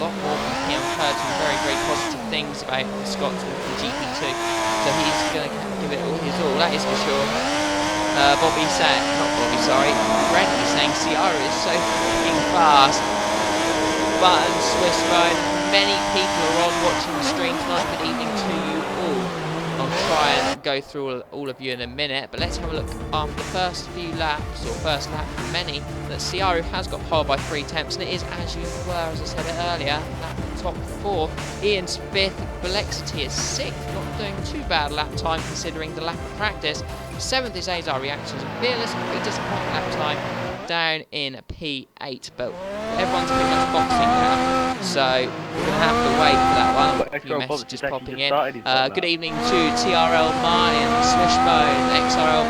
lot more from him. I've heard some very, very positive things about the Scotsman from GP2. So he's going to give it all his all, that is for sure. Brentley saying Ciara is so fucking fast. Button, Swiss Road, many people are on watching the stream tonight. Good evening to you all. I'll try and go through all of you in a minute, but let's have a look after the first few laps, or first lap for many, that Ciara has got pole by 3 tenths, and it is as you were, as I said it earlier, lap top 4. Ian's 5th, Velexity is 6th, not doing too bad lap time considering the lack of practice. 7th is Azar Reactions and Fearless, pretty disappointing lap time, down in P8, but everyone's pretty much boxing now, so we're going to have to wait for that one. A few messages popping in. Good evening to TRL Mine, Swishbone, XRL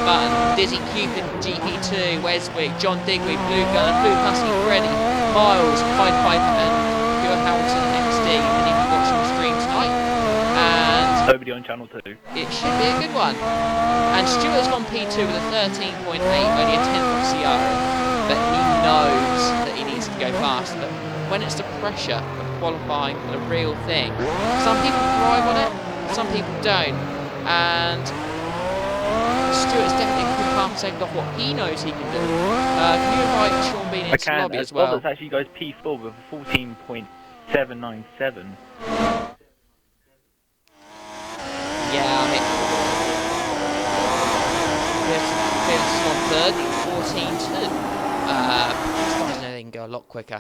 Button, Dizzy Cupid, GP2, Weswick, John Digby, Blue Gun, Blue Husky, Freddy, Miles, Pied Pipe, and Pure Hamilton XD. And if you're watching the stream tonight, and nobody on channel 2, it should be a good one. And Stuart's gone P2 with a 13.8, only a 10th from Ciara, but he knows that he needs to go fast. But when it's the pressure of qualifying for the real thing, some people thrive on it, some people don't. And Stuart's definitely a good half second off what he knows he can do. Can you invite Sean Bean into the lobby as well? That's actually goes P4 with a 14.797. Yeah, I mean, Phil's on third, 14-2. As far as I know, they can go a lot quicker.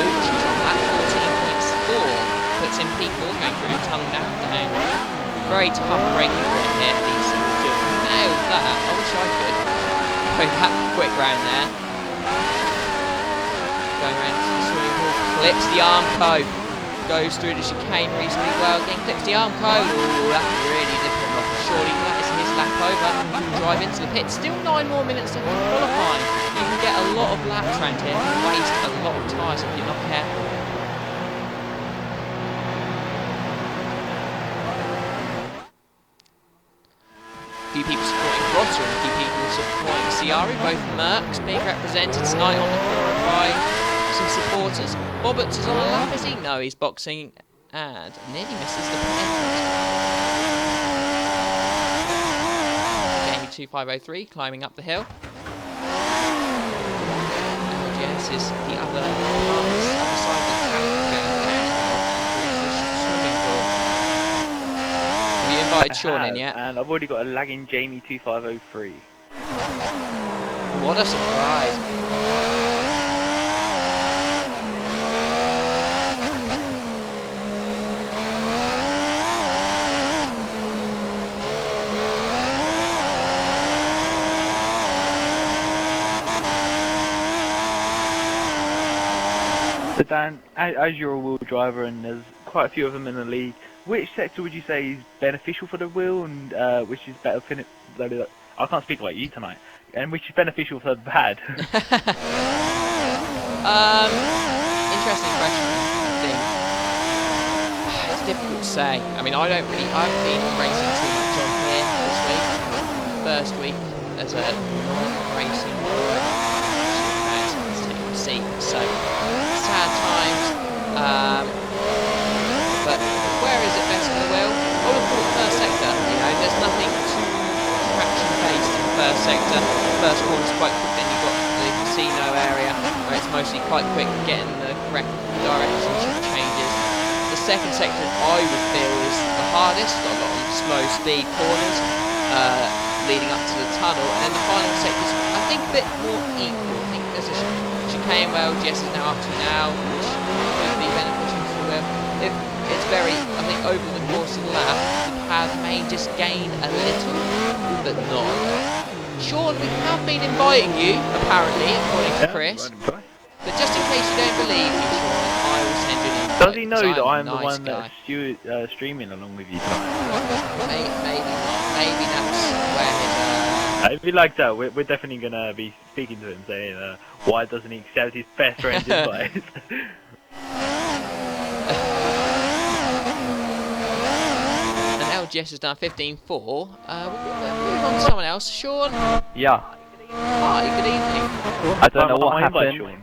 Lucci's on that, 14.4. Puts in P4, going through the tunnel now, down. Very tough braking point here. These do nail that. I wish I could. Go that quick round there. Going around to the swimming pool, clips the arm code. Goes through the chicane reasonably well, again clips the arm code. Oh, that really did put him off. Surely that is his lap over. Drive into the pit. Still 9 more minutes left to qualify. You can get a lot of laps around here and waste a lot of tyres if you're not careful. A few people supporting Grotter and a few people supporting Ciara. Both Mercs being represented tonight on the forum by some supporters. Roberts is on a lap, is he? No, he's boxing and nearly misses the penalty. Jamie 2503 climbing up the hill. And Jess is the other side of the track swimming pool. Have you invited Sean in yet? And I've already got a lagging Jamie 2503. What a surprise. So Dan, as you're a wheel driver and there's quite a few of them in the league, which sector would you say is beneficial for the wheel and which is better for I can't speak like you tonight. And which is beneficial for the bad? Interesting question, I think. It's difficult to say. I mean, I've been racing too much on here this week. First week as a non-racing seat, so sad times. But where is it best for the wheel? I would call it first sector. You know, there's nothing too traction-based in the first sector. First corner's quite quick, then you've got the casino area where it's mostly quite quick getting the correct direction changes. The second sector I would feel is the hardest. Got a lot of slow speed corners leading up to the tunnel, and then the final sector is, I think, a bit more equal. I think there's a chicane where Jess is now up to now, which could be beneficial for the wheel. It's very, I think, over the course of the lap, the pad may just gain a little, but not a lot. Sean, we have been inviting you, apparently, according to Chris. But just in case you don't believe me, Sean, I will send you an invite. Does he know that I'm the nice one guy. that's streaming along with you tonight? Maybe not. Maybe that's where his... If he like that, we're definitely going to be speaking to him, saying, why doesn't he accept his best friend's advice? And now Jess has done 15.4. We'll move on to someone else. Sean? Yeah. Hi, good evening. I don't know what I'm owned by happened. Sean.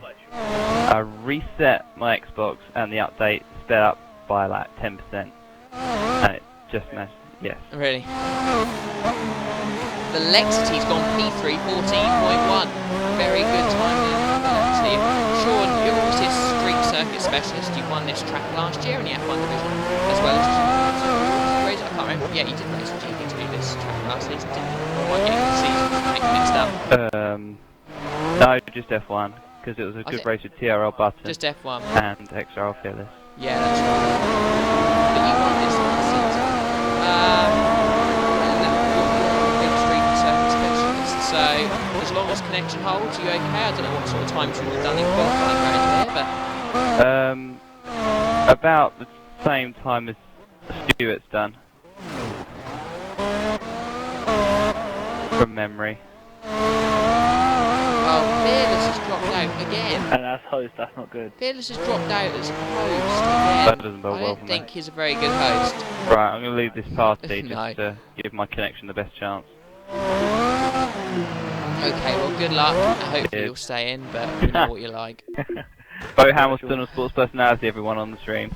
I reset my Xbox and the update sped up by like 10%. And it just messed. Yes. Really? The Lexity's gone P3 14.1. Very good time there. Lexity. Sean, you're obviously a street circuit specialist. You won this track last year in the F1 Division, as well as I can't remember. Yeah, you did race GP2 this track last season, didn't you? Or am I getting the season mixed up? No, just F1 because it was a Was good it? race with TRL Button Just F1. and XRL Fearless. Yeah, that's right. But you won this season. Big street circuit specialist. So as long as connection holds, you okay? I don't know what sort of times you would have done in qualifying around here, but About the same time as Stuart's done. From memory. oh, Fearless has dropped out again. And as host, that's not good. Fearless has dropped out as host again. That doesn't bode I well don't for think me. he's a very good host. Right, I'm going to leave this party No. just to give my connection the best chance. Okay, well, good luck. Hopefully Cheers. you'll stay in, but you know what you're like. Bo Hamilton, a sports personality, everyone on the stream.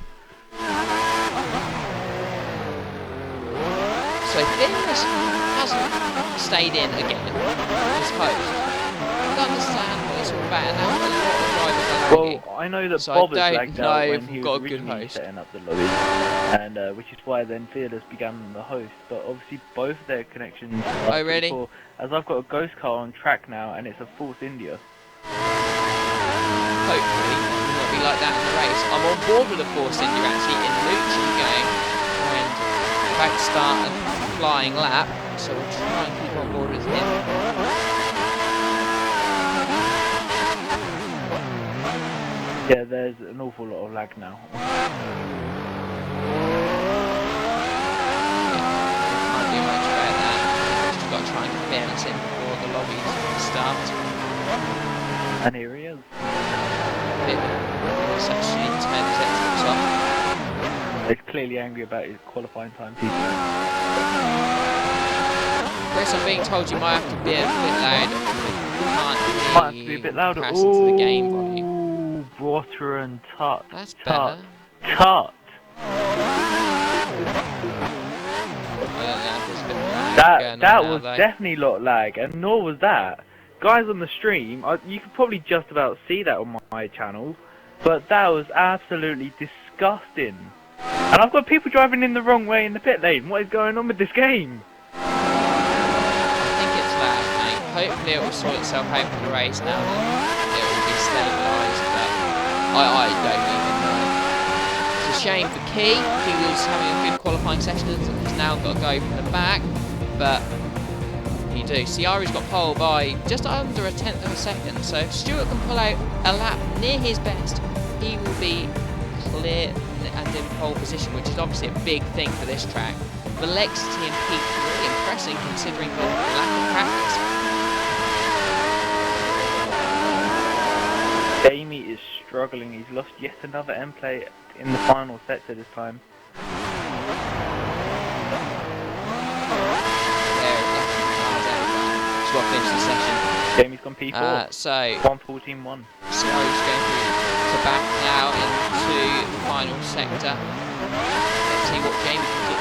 So Fearless hasn't stayed in again as host. I don't understand what it's all about, and that's a lot of drivers are lagging. Well, I know that So Bob I has don't lagged know out if when he we've was got a good originally host. setting up the lobby, and which is why then Fearless began the host. But obviously both their connections are Oh, really? pretty poor, as I've got a ghost car on track now, and it's a Force India. Hopefully, it will not be like that in the race. I'm on board with the Force India actually in Lucci going and about to start a flying lap, so we'll try and keep on board with him. Yeah, there's an awful lot of lag now. Can't do much about that. Just got to try and get Fearless in before the lobby starts. And here he is. It's actually 10 seconds at the top. He's clearly angry about his qualifying time. Chris, I'm being told you might have to be a bit loud. We can't Might have to be a bit louder. pass into the game volume. Ooh, water and tut. That's Tut. better. Tut. I don't know if there's a bit of lag going on That now, was though. definitely a lot of lag, and nor was that. Guys on the stream, you could probably just about see that on my channel, but that was absolutely disgusting. And I've got people driving in the wrong way in the pit lane. What is going on with this game? I think it's lag, mate. Hopefully it will sort itself out for the race now and it will be stabilised, but I don't even know. It's a shame for Key. He was having a good qualifying session and has now got to go from the back, but you do. Ciara's got pole by just under a tenth of a second, so if Stuart can pull out a lap near his best, he will be clear and in pole position, which is obviously a big thing for this track. The Lexity and Pete really impressing considering the lack of practice. Jamie is struggling. He's lost yet another end play in the final sector this time. Got to finish the session. Jamie's gone P4. So 1:14.1. Ciara's going to back now into the final sector. Let's see what Ciara can do.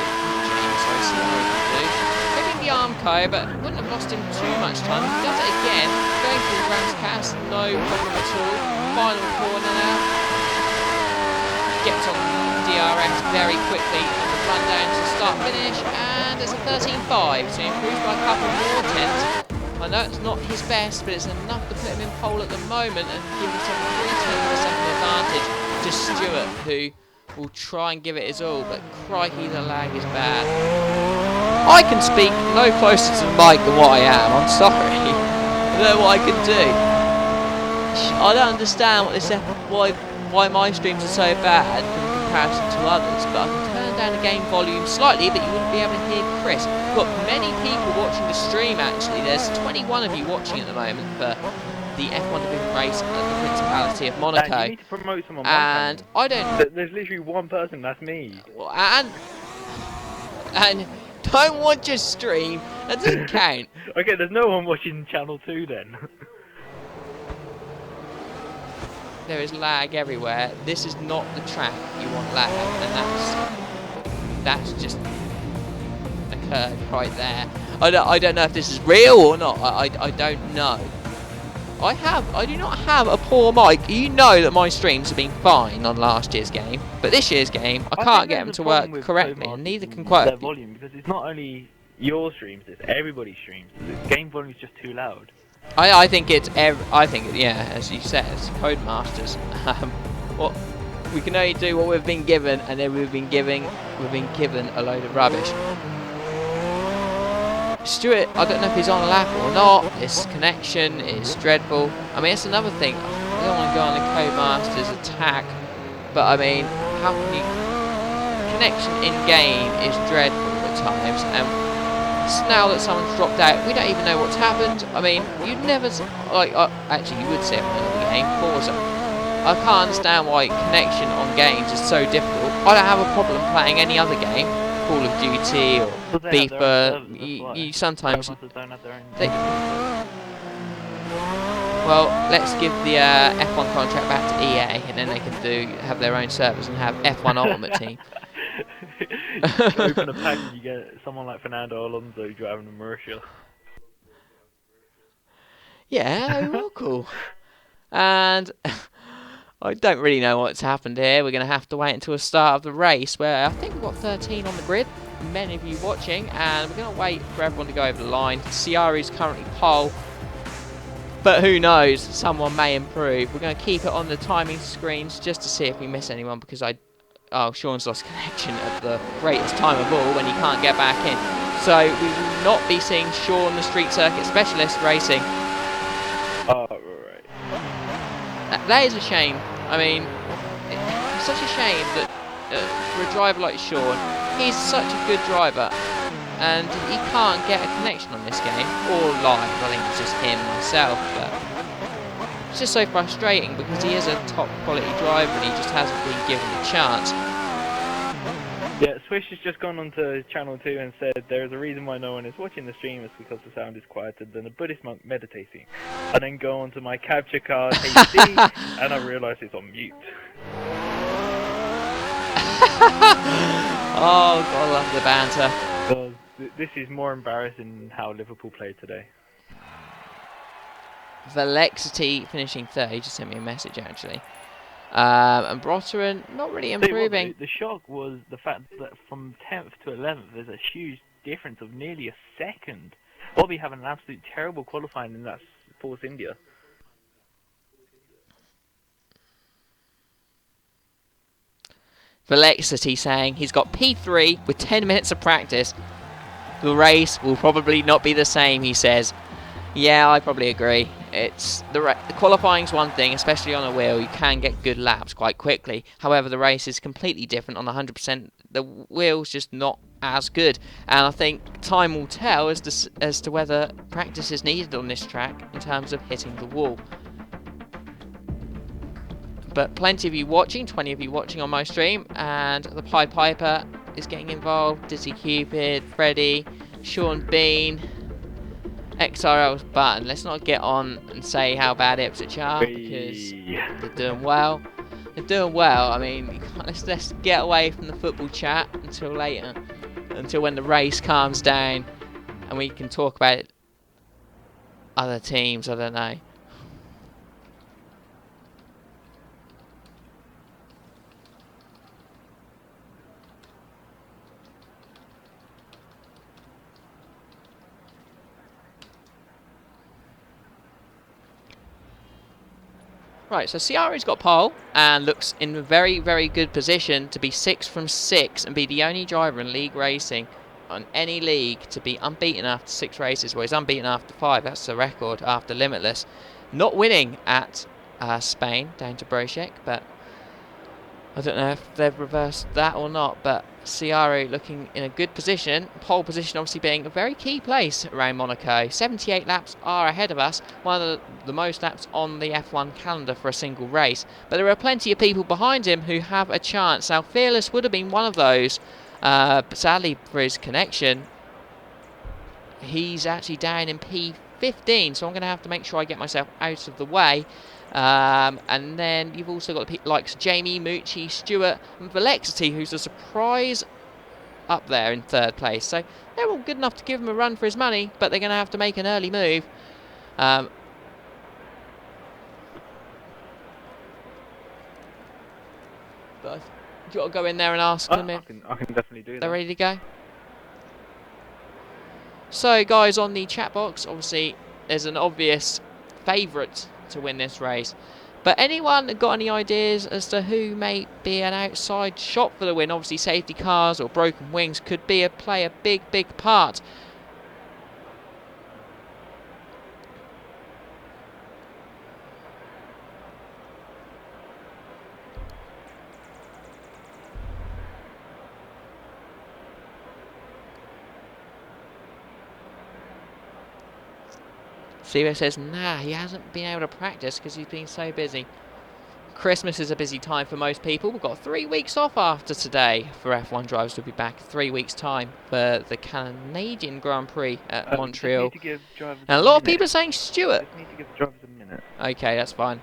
Maybe the Armco, but wouldn't have lost him too much time. He does it again, going through the Rams cast, no problem at all. Final corner now. Gets on DRS very quickly on the run down to start finish, and it's a 13.5, so improved by a couple more tenths. I know it's not his best, but it's enough to put him in pole at the moment and give himself a 3/10 of a second advantage to Stuart, who will try and give it his all, but crikey, the lag is bad. I can speak no closer to the mic than what I am, I'm sorry. I don't know what I can do. I don't understand what this why my streams are so bad in comparison to others, but I can turn down the game volume slightly, but you wouldn't be able to hear Chris. We've got many people watching the stream actually. There's 21 of you watching at the moment for the F1 Division race at the Principality of Monaco. You need to promote someone. And I don't. There's literally one person. That's me. And don't watch a stream. That doesn't count. Okay, there's no one watching Channel 2 then. There is lag everywhere. This is not the track you want lag, and that's just occurred right there. I don't know if this is real or not. I don't know. I do not have a poor mic. You know that my streams have been fine on last year's game, but this year's game I can't get them to work correctly, and neither can quite. Their volume, because it's not only your streams, it's everybody's streams. The game volume is just too loud. I think it's yeah, as you said, it's Codemasters. Well, we can only do what we've been given, and then we've been given a load of rubbish. Stuart, I don't know if he's on a lap or not. This connection is dreadful. I mean, it's another thing. I don't want to go on the Codemasters attack, but I mean, how can you? Connection in game is dreadful at times, and now that someone's dropped out, we don't even know what's happened. I mean, you'd never actually you would see it in another game. Forza. I can't understand why connection on games is so difficult. I don't have a problem playing any other game. Call of Duty or FIFA, you sometimes well, let's give the F1 contract back to EA, and then they can have their own servers and have F1 Ultimate Team. Open a pack and you get someone like Fernando Alonso driving a Mercedes. Yeah, well, cool. And I don't really know what's happened here. We're going to have to wait until the start of the race, where I think we've got 13 on the grid, many of you watching, and we're going to wait for everyone to go over the line. Ciari's currently pole, but who knows, someone may improve. We're going to keep it on the timing screens just to see if we miss anyone, because Sean's lost connection at the greatest time of all when he can't get back in. So we will not be seeing Sean, the street circuit specialist, racing. Oh, right. That is a shame. I mean, it's such a shame that for a driver like Sean, he's such a good driver, and he can't get a connection on this game, or live. I think it's just him, myself, but it's just so frustrating because he is a top quality driver and he just hasn't been given a chance. Yeah, Swish has just gone onto Channel 2 and said there is a reason why no one is watching the stream. It's because the sound is quieter than a Buddhist monk meditating. I then go onto my capture card HD and I realise it's on mute. Oh God, I love the banter. This is more embarrassing than how Liverpool played today. Velexity finishing third. He just sent me a message actually. And Brotteran not really improving. What, the shock was the fact that from 10th to 11th there's a huge difference of nearly a second. Bobby having an absolute terrible qualifying in that Force India. Velexity saying he's got P3 with 10 minutes of practice. The race will probably not be the same, he says. Yeah, I probably agree. It's the qualifying's one thing, especially on a wheel. You can get good laps quite quickly. However, the race is completely different on 100%. The wheel's just not as good, and I think time will tell as to whether practice is needed on this track in terms of hitting the wall. But plenty of you watching, 20 of you watching on my stream, and the Pied Piper is getting involved. Dizzy Cupid, Freddy, Sean Bean, XRL's Button. Let's not get on and say how bad Ipswich are, because they're doing well. They're doing well. I mean, let's get away from the football chat until later, until when the race calms down, and we can talk about other teams. I don't know. Right, so Ciari's got pole and looks in a very, very good position to be 6 from 6 and be the only driver in league racing on any league to be unbeaten after 6 races. Well, he's unbeaten after 5. That's the record after Limitless. Not winning at Spain, down to Brochek, but I don't know if they've reversed that or not. But Ciari looking in a good position. Pole position obviously being a very key place around Monaco. 78 laps are ahead of us, one of the most laps on the F1 calendar for a single race. But there are plenty of people behind him who have a chance. Now, Fearless would have been one of those, but sadly for his connection, he's actually down in P15, so I'm going to have to make sure I get myself out of the way. And then you've also got the likes of Jamie, Mucci, Stewart, and Velexity, who's a surprise up there in 3rd place. So they're all good enough to give him a run for his money, but they're going to have to make an early move. But do you want to go in there and ask them if I can definitely do that. they're ready to go? So, guys, on the chat box, obviously, there's an obvious favourite to win this race. But anyone got any ideas as to who may be an outside shot for the win? Obviously, safety cars or broken wings could play a big, big part. Steve says, nah, he hasn't been able to practice because he's been so busy. Christmas is a busy time for most people. We've got 3 weeks off after today for F1 drivers to be back 3 weeks' time for the Canadian Grand Prix at Montreal. And a lot of people are saying Stewart. Just need to give the drivers a minute. Okay, that's fine.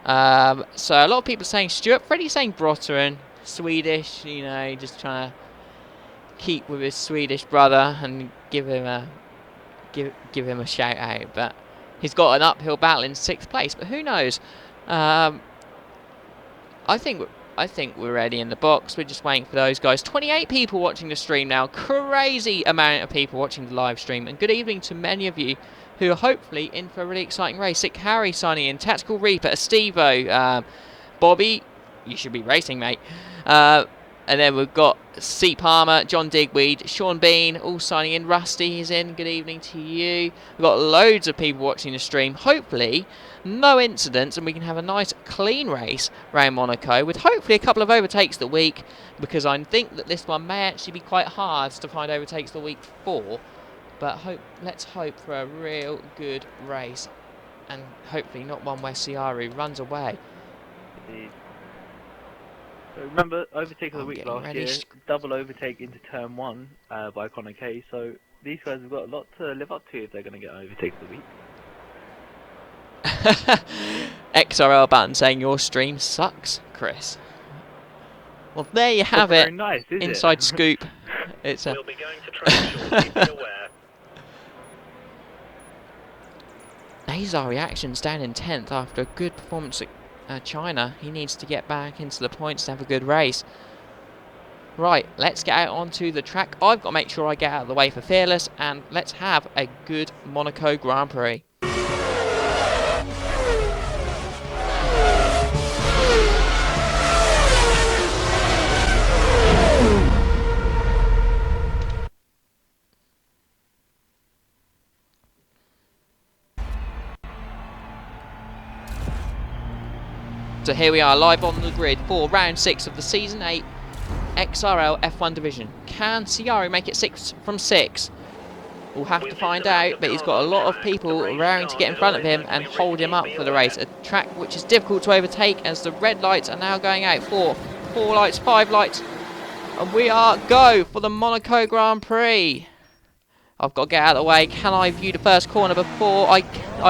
So a lot of people are saying Stewart. Freddie's saying Brotteren, Swedish, you know, just trying to keep with his Swedish brother and give him a shout out. But he's got an uphill battle in 6th place. But who knows? I think we're ready in the box. We're just waiting for those guys. 28 people watching the stream now. Crazy amount of people watching the live stream. And good evening to many of you who are hopefully in for a really exciting race. Sick Harry signing in. Tactical Reaper, Estevo, Bobby, you should be racing, mate. And then we've got C. Palmer, John Digweed, Sean Bean, all signing in. Rusty is in. Good evening to you. We've got loads of people watching the stream. Hopefully, no incidents, and we can have a nice, clean race around Monaco with hopefully a couple of overtakes the week, because I think that this one may actually be quite hard to find overtakes the week for. But let's hope for a real good race, and hopefully not one where Ciaru runs away. Indeed. So remember, overtake of the week last year, double overtake into turn 1 by Connor Kay. So these guys have got a lot to live up to if they're going to get overtake of the week. XRL button saying your stream sucks, Chris. Well, there you have it. Nice, Inside scoop. It's a. We'll be going to track shortly, be aware. Nazar reactions down in 10th after a good performance at China. He needs to get back into the points to have a good race. Right, let's get out onto the track. I've got to make sure I get out of the way for Fearless, and let's have a good Monaco Grand Prix. So here we are, live on the grid for round 6 of the Season 8 XRL F1 Division. Can Ciaru make it 6 from 6? We'll have to find out, but he's got a lot of people raring to get in front of him and hold him up for the race. A track which is difficult to overtake as the red lights are now going out. 4 lights, 5 lights, and we are go for the Monaco Grand Prix. I've got to get out of the way. Can I view the first corner before? I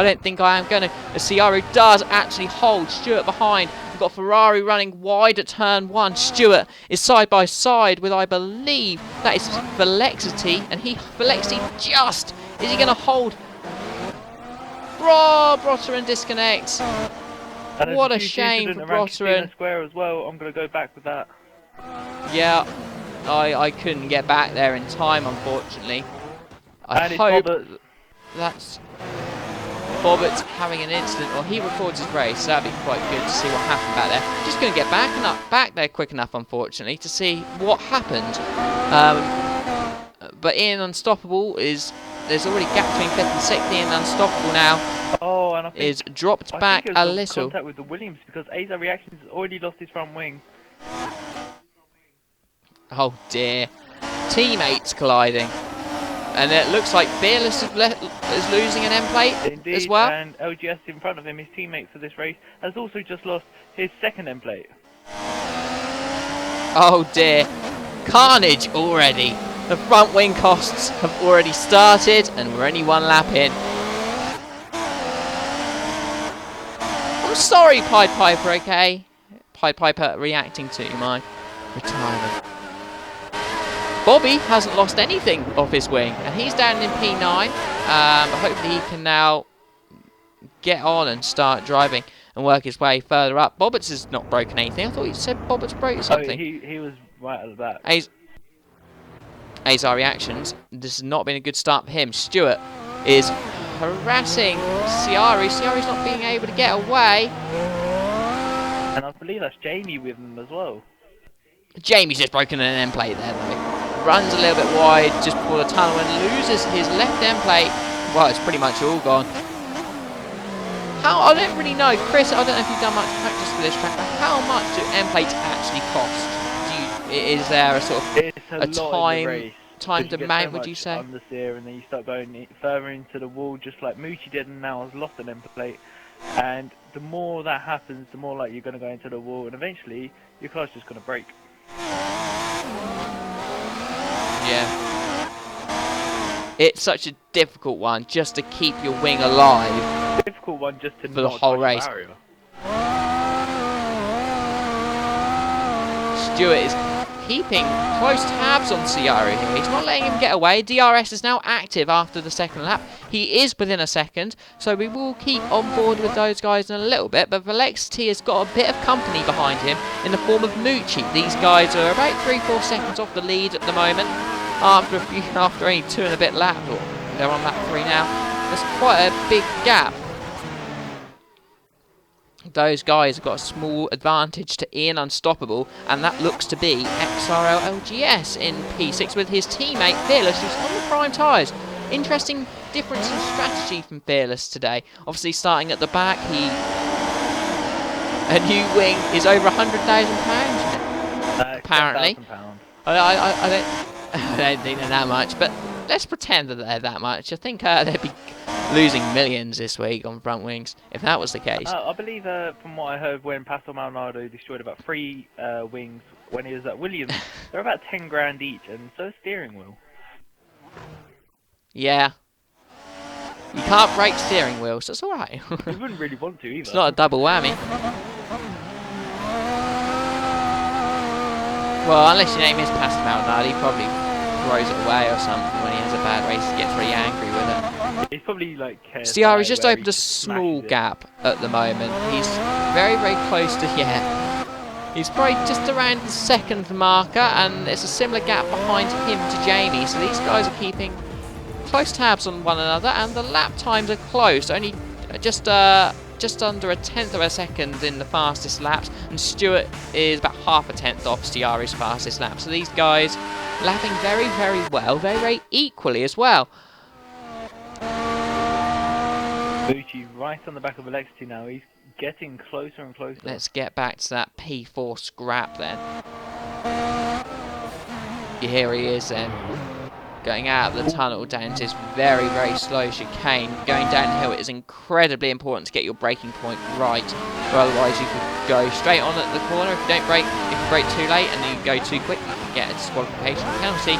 don't think I am going to. Ciaru does actually hold Stewart behind. We've got Ferrari running wide at turn 1. Stewart is side by side with, I believe, that is Velexity. And Velexity just, is he going to hold? Brotteren disconnects. What a shame for Brotteren. Square as well. I'm going to go back with that. Yeah, I couldn't get back there in time, unfortunately. I hope that's Bobbitt's having an incident, or he records his race, so that'd be quite good to see what happened back there. Just going to get back there quick enough, unfortunately, to see what happened. But Ian Unstoppable there's already a gap between 5th and 6th. Ian Unstoppable now and I think, is dropped back a little. Contact with the Williams, because Aza Reactions has already lost his front wing. Oh dear. Teammates colliding. And it looks like Fearless is losing an end plate as well. And LGS in front of him, his teammate for this race, has also just lost his second end plate. Oh dear. Carnage already. The front wing costs have already started, and we're only one lap in. I'm sorry, Pied Piper, okay? Pied Piper reacting to my retirement. Bobby hasn't lost anything off his wing, and he's down in P9. But hopefully he can now get on and start driving and work his way further up. Bobbitt's has not broken anything. I thought you said Bobbitt's broke something. Oh, he was right at the back. Azar reactions. This has not been a good start for him. Stewart is harassing Ciari. Ciari's not being able to get away. And I believe that's Jamie with him as well. Jamie's just broken an end plate there though. Runs a little bit wide just before the tunnel and loses his left end plate. Well, it's pretty much all gone. I don't really know, Chris. I don't know if you've done much practice for this track, but how much do end plates actually cost? Is there a sort of time demand? Would you say? Understeer, and then you start going further into the wall, just like Moochie did, and now has lost an end plate. And the more that happens, the more like you're going to go into the wall, and eventually your car's just going to break. Yeah. It's such a difficult one just to keep your wing alive. Difficult one just to for the whole race. Stewart is keeping close tabs on Ciari here. He's not letting him get away. DRS is now active after the second lap. He is within a second, so we will keep on board with those guys in a little bit. But Velexity has got a bit of company behind him in the form of Moochie. These guys are about 3-4 seconds off the lead at the moment. After only 2 and a bit laps, or they're on lap 3 now. That's quite a big gap. Those guys have got a small advantage to Ian Unstoppable, and that looks to be XRL LGS in P6 with his teammate Fearless, who's on the prime tyres. Interesting difference in strategy from Fearless today. Obviously starting at the back, a new wing is over £100,000 apparently. I don't think they're that much, but let's pretend that they're that much. I think they'd be losing millions this week on front wings, if that was the case. I believe, from what I heard, when Pastor Maldonado destroyed about 3 wings when he was at Williams, they're about 10 grand each, and so is steering wheel. Yeah. You can't break steering wheels, that's alright. You wouldn't really want to either. It's not a double whammy. Well, unless your name is Pastor Maldonado, he probably throws it away or something when he has a bad race. He gets really angry with it. He's probably like... Ciari's just opened a small gap at the moment. He's very, very close to... Yeah. He's probably just around the second marker, and there's a similar gap behind him to Jamie. So these guys are keeping close tabs on one another, and the lap times are close. Only just under a tenth of a second in the fastest laps, and Stewart is about half a tenth off Ciari's fastest lap. So these guys lapping very, very well, very, very equally as well. Bucci right on the back of Alexity now. He's getting closer and closer. Let's get back to that P4 scrap then. Here he is then. Going out of the tunnel down to this very, very slow chicane. Going downhill, it is incredibly important to get your braking point right, or otherwise you could go straight on at the corner. If you don't brake, if you brake too late and you go too quick, you can get a disqualification penalty,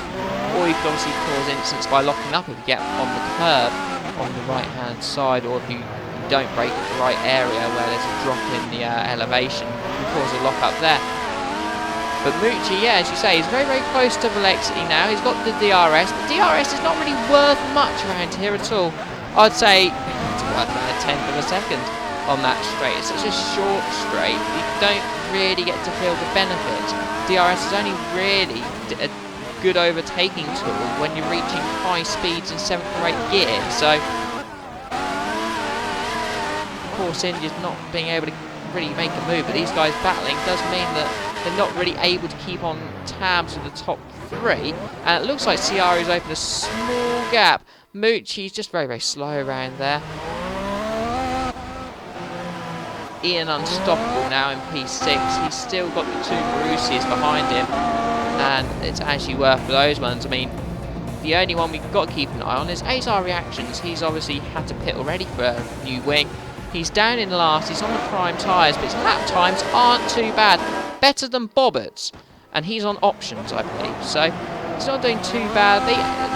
or you can obviously cause incidents by locking up if you get on the curb on the right hand side, or if you don't brake at the right area where there's a drop in the elevation, you can cause a lock up there. But Moochie, yeah, as you say, he's very, very close to Velexity now. He's got the DRS. The DRS is not really worth much around here at all. I'd say it's worth about a tenth of a second on that straight. It's such a short straight, you don't really get to feel the benefit. DRS is only really a good overtaking tool when you're reaching high speeds in 7th or 8th gear. So, of course, India's not being able to really make a move, but these guys battling does mean that they're not really able to keep on tabs with the top 3. And it looks like Ciari's opened a small gap. Moochie's just very, very slow around there. Ian Unstoppable now in P6. He's still got the 2 Marussias behind him. And it's actually worth for those ones. I mean, the only one we've got to keep an eye on is Azar Reactions. He's obviously had to pit already for a new wing. He's down in last, he's on the prime tyres, but his lap times aren't too bad. Better than Bobbitt's, and he's on options, I believe. So He's not doing too bad.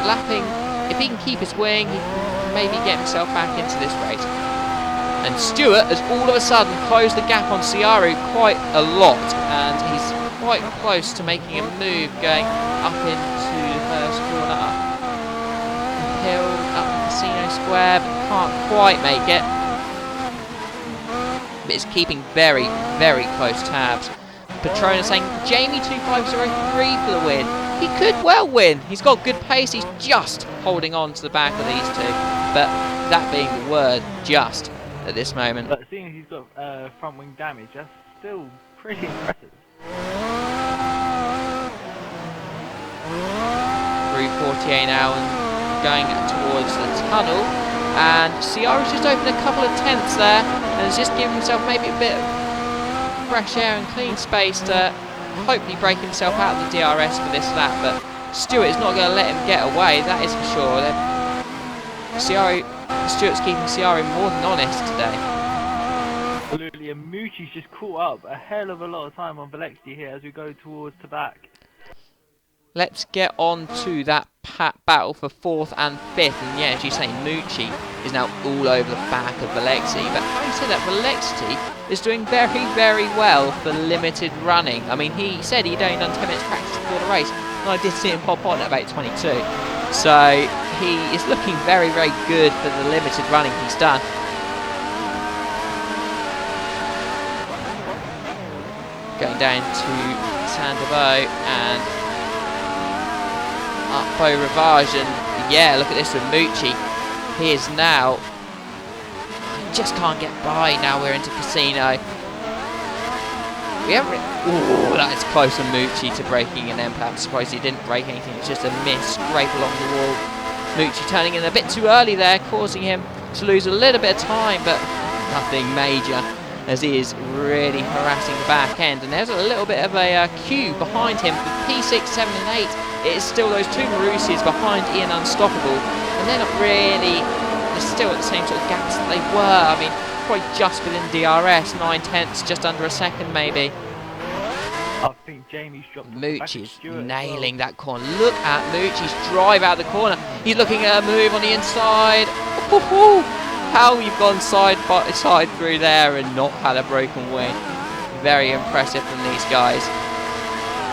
Lapping, if he can keep his wing, he can maybe get himself back into this race. And Stewart has all of a sudden closed the gap on Ciaru quite a lot, and he's quite close to making a move going up into the first corner, up the hill, up the Casino Square, but can't quite make it. But it's keeping very, very close tabs. Petronas saying Jamie 2503 for the win. He could well win. He's got good pace. He's just holding on to the back of these two. But that being the word, just at this moment. But seeing he's got front wing damage, that's still pretty impressive. Through 48 now and going towards the tunnel. And Ciara's just opened a couple of tenths there and has just given himself maybe a bit of fresh air and clean space to hopefully break himself out of the DRS for this lap. But Stewart is not going to let him get away, that is for sure. Stewart's keeping Ciara more than honest today. Absolutely, and Moochie's just caught up a hell of a lot of time on Velexity here as we go towards the back. Let's get on to that battle for 4th and 5th. And yeah, as you say, Moochie is now all over the back of Velexity. But having said that, Velexity is doing very, very well for limited running. I mean, he said he'd only done 10 minutes practice before the race, and I did see him pop on at about 22. So he is looking very, very good for the limited running he's done. Going down to Sandovo and up Beau Rivage, and yeah, look at this with Moochie. He is now, just can't get by now we're into Casino. We haven't ooh, that is close on Moochie to breaking an impact. I'm surprised he didn't break anything. It's just a miss, scrape along the wall. Moochie turning in a bit too early there, causing him to lose a little bit of time, but nothing major, as he is really harassing the back end. And there's a little bit of a queue behind him with P6, 7 and 8. It is still those two Marussias behind Ian Unstoppable, and they're not really, they're still at the same sort of gaps that they were. I mean, probably just within DRS, 9 tenths, just under a second maybe. I think Jamie's dropped. Moochie's nailing that corner. Look at Moochie's drive out of the corner. He's looking at a move on the inside. Ooh, how you've gone side by side through there and not had a broken wing. Very impressive from these guys.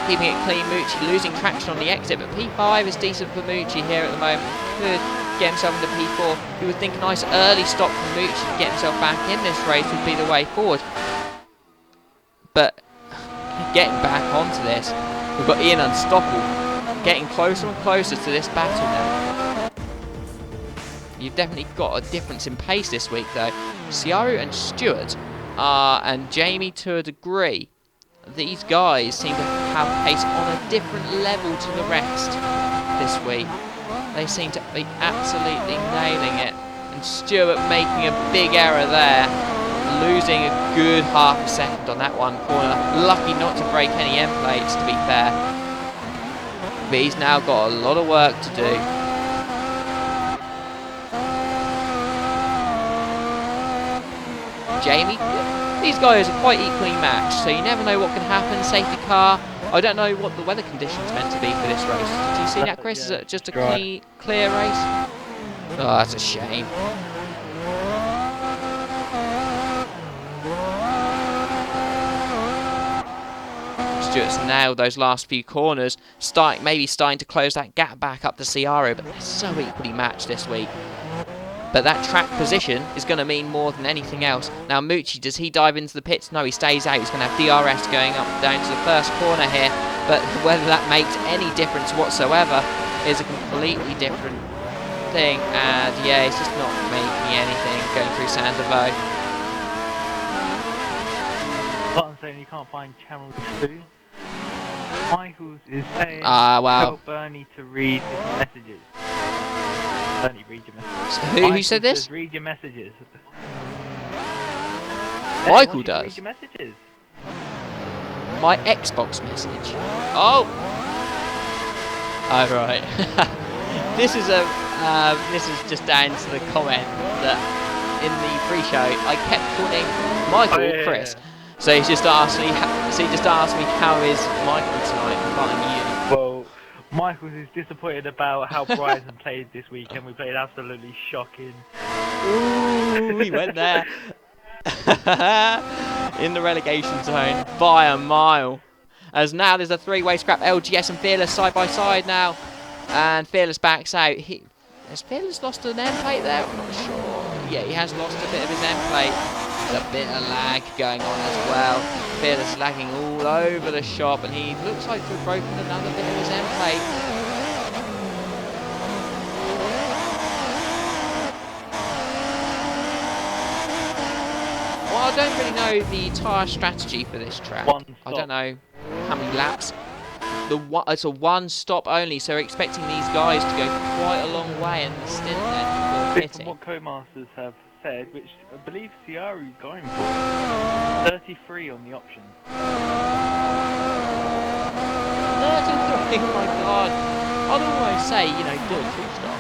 Keeping it clean, Moochie losing traction on the exit, but P5 is decent for Moochie here at the moment. Could get himself into P4. You would think a nice early stop from Moochie to get himself back in this race would be the way forward. But getting back onto this, we've got Ian Unstoppable getting closer and closer to this battle now. You've definitely got a difference in pace this week though. Ciaru and Stewart and Jamie to a degree, these guys seem to have pace on a different level to the rest this week. They seem to be absolutely nailing it. And Stewart making a big error there, losing a good half a second on that one corner. Lucky not to break any end plates, to be fair. But he's now got a lot of work to do. Jamie, these guys are quite equally matched, so you never know what can happen. Safety car. I don't know what the weather conditions meant to be for this race. Did you see that, Chris? Is it just a clear race? Oh, that's a shame. Stewart's nailed those last few corners, maybe starting to close that gap back up to Ciara, but they're so equally matched this week. But that track position is going to mean more than anything else. Now Moochie, does he dive into the pits? No, he stays out. He's going to have DRS going up down to the first corner here. But whether that makes any difference whatsoever is a completely different thing. And yeah, it's just not making anything going through Sandovo. Button saying you can't find channel 2. Michaels is saying tell Bernie to read his messages. Bernie, read your messages. Who said this? Says, read your messages. Michael does. Read your messages. My Xbox message. Oh. Oh right. This is just down to the comment that in the pre-show I kept calling Michael Chris. So he just asked me how is Michael tonight, and you. Well, Michaels is disappointed about how Bryson played this weekend. We played absolutely shocking. Ooh, he went there. In the relegation zone by a mile. As now there's a three-way scrap. LGS and Fearless side by side now. And Fearless backs out. Has Fearless lost an end plate there? I'm not sure. Yeah, he has lost a bit of his end plate. There's a bit of lag going on as well. Fearless lagging all over the shop, and he looks like to have broken another bit of his end plate. Well, I don't really know the tyre strategy for this track. I don't know how many laps. It's a one stop only, so we're expecting these guys to go quite a long way in the stint then before hitting. What co-masters have said, which I believe Ciaru is going for, 33 on the option. 33, oh my god. I'd almost say, you know, do a two-stop.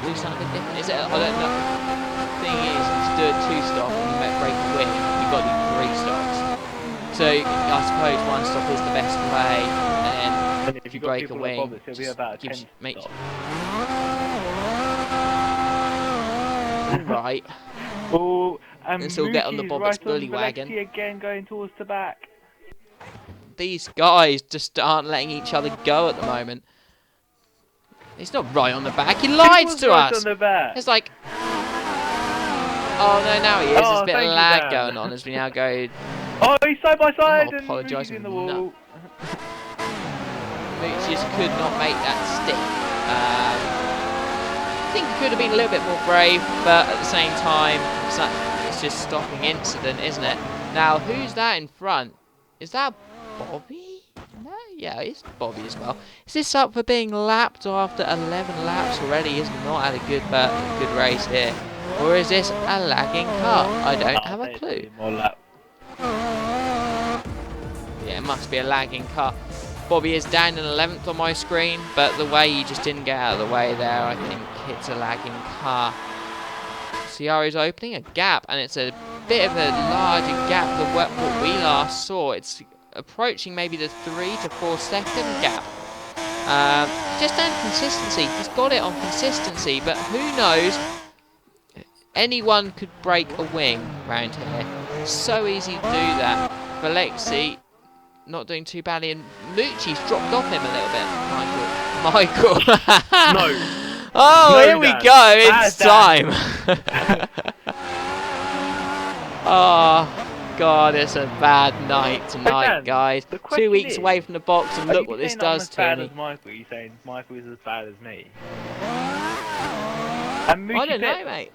Do something different. Is it? I don't know. The thing is, to do a two-stop and you make break a win, you've got to do three stops. So I suppose one stop is the best way, and then if you break a wing, right. Oh, and this will get on the Bobbitt's bully wagon. Again going towards the back. These guys just aren't letting each other go at the moment. He's not right on the back. He lied to us. It's like, oh no, now he is. There's a bit of lag going on as we now go. Oh, he's side by side. I'm apologising in the wall. Mooch just could not make that stick. I think he could have been a little bit more brave, but at the same time, it's just stopping incident, isn't it? Now, who's that in front? Is that Bobby? No, yeah, it's Bobby as well. Is this up for being lapped after 11 laps already? He's not had a good race here. Or is this a lagging car? I don't have a clue. Yeah, it must be a lagging car. Bobby is down in 11th on my screen, but the way he just didn't get out of the way there, I think it's a lagging car. Ciaru's opening a gap, and it's a bit of a larger gap than what we last saw. It's approaching maybe the 3 to 4 second gap. Just on consistency. He's got it on consistency, but who knows? Anyone could break a wing round here. So easy to do that. Alexi not doing too badly, and Moochie's dropped off him a little bit. Michael. No. Oh, no, here we go. It's time. Oh, God, it's a bad night tonight, guys. 2 weeks away from the box, and look what this does to me. Michael, you saying Michael is as bad as me? And I don't know, mate.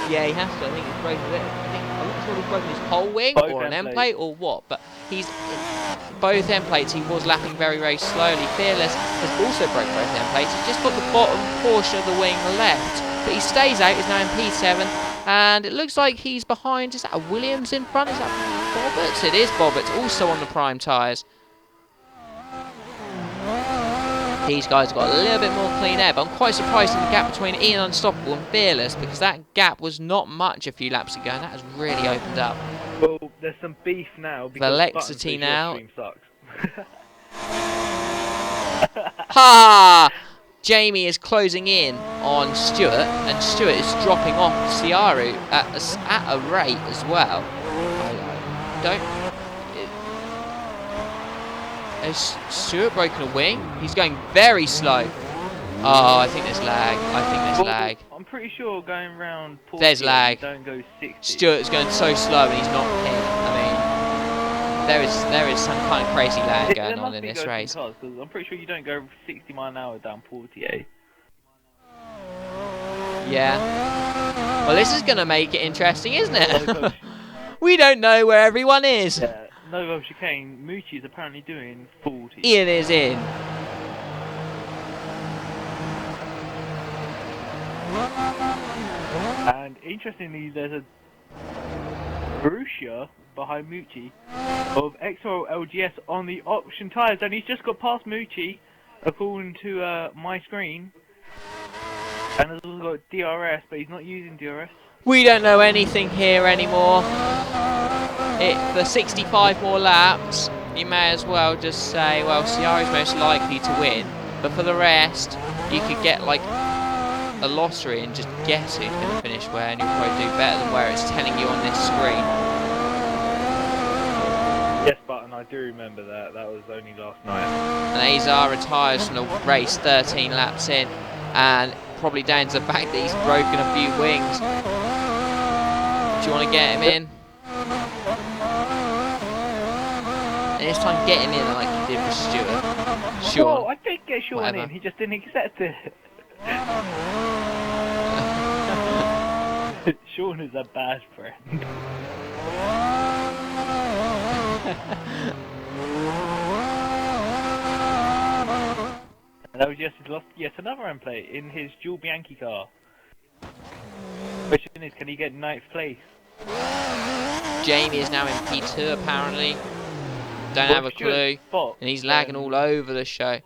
Yeah, he has to. I think he's broken it. I'm not sure if he's broken his whole wing or an end plate or what, but he's both end plates. He was lapping very, very slowly. Fearless has also broke both end plates. He's just got the bottom portion of the wing left, but he stays out. He's now in P7, and it looks like he's behind. Is that a Williams in front? Is that Bobbitt's? It is Bobbitt's, also on the prime tyres. These guys have got a little bit more clean air, but I'm quite surprised in the gap between Ian Unstoppable and Fearless, because that gap was not much a few laps ago, and that has really opened up. Well, there's some beef now because Velexity now. Sucks. Ha! Jamie is closing in on Stuart, and Stuart is dropping off Ciaru at a rate as well. Has Stuart broken a wing? He's going very slow. Oh, I think there's lag. Lag. I'm pretty sure going round 40, there's lag. Don't go 60. Stuart's going so slow and he's not hit. I mean, there is some kind of crazy lag going on in this race. Cars, I'm pretty sure you don't go 60 mile an hour down 48. Yeah. Well, this is going to make it interesting, isn't it? We don't know where everyone is. Yeah. No chicane. Moochie is apparently doing 40. Ian is in. And interestingly, there's a Borussia behind Moochie of XRL LGS on the option tyres, and he's just got past Moochie according to my screen. And there's also got DRS, but he's not using DRS. We don't know anything here anymore. For 65 more laps, you may as well just say, well, Ciara's most likely to win, but for the rest, you could get like a lottery and just guess who's going to finish where, and you'll probably do better than where it's telling you on this screen. Yes, Button, I do remember that. That was only last night. And Azar retires from the race 13 laps in, and probably down to the fact that he's broken a few wings. Do you want to get him in? And this time get him in like you did with Stuart. Sure. Oh, I did get Sean Whatever. in, he just didn't accept it. Sean is a bad friend. And that was just lost yet another end plate in his dual Bianchi car. Question is, can he get ninth place? Jamie is now in P2 apparently. Don't have a clue. And he's lagging all over the show.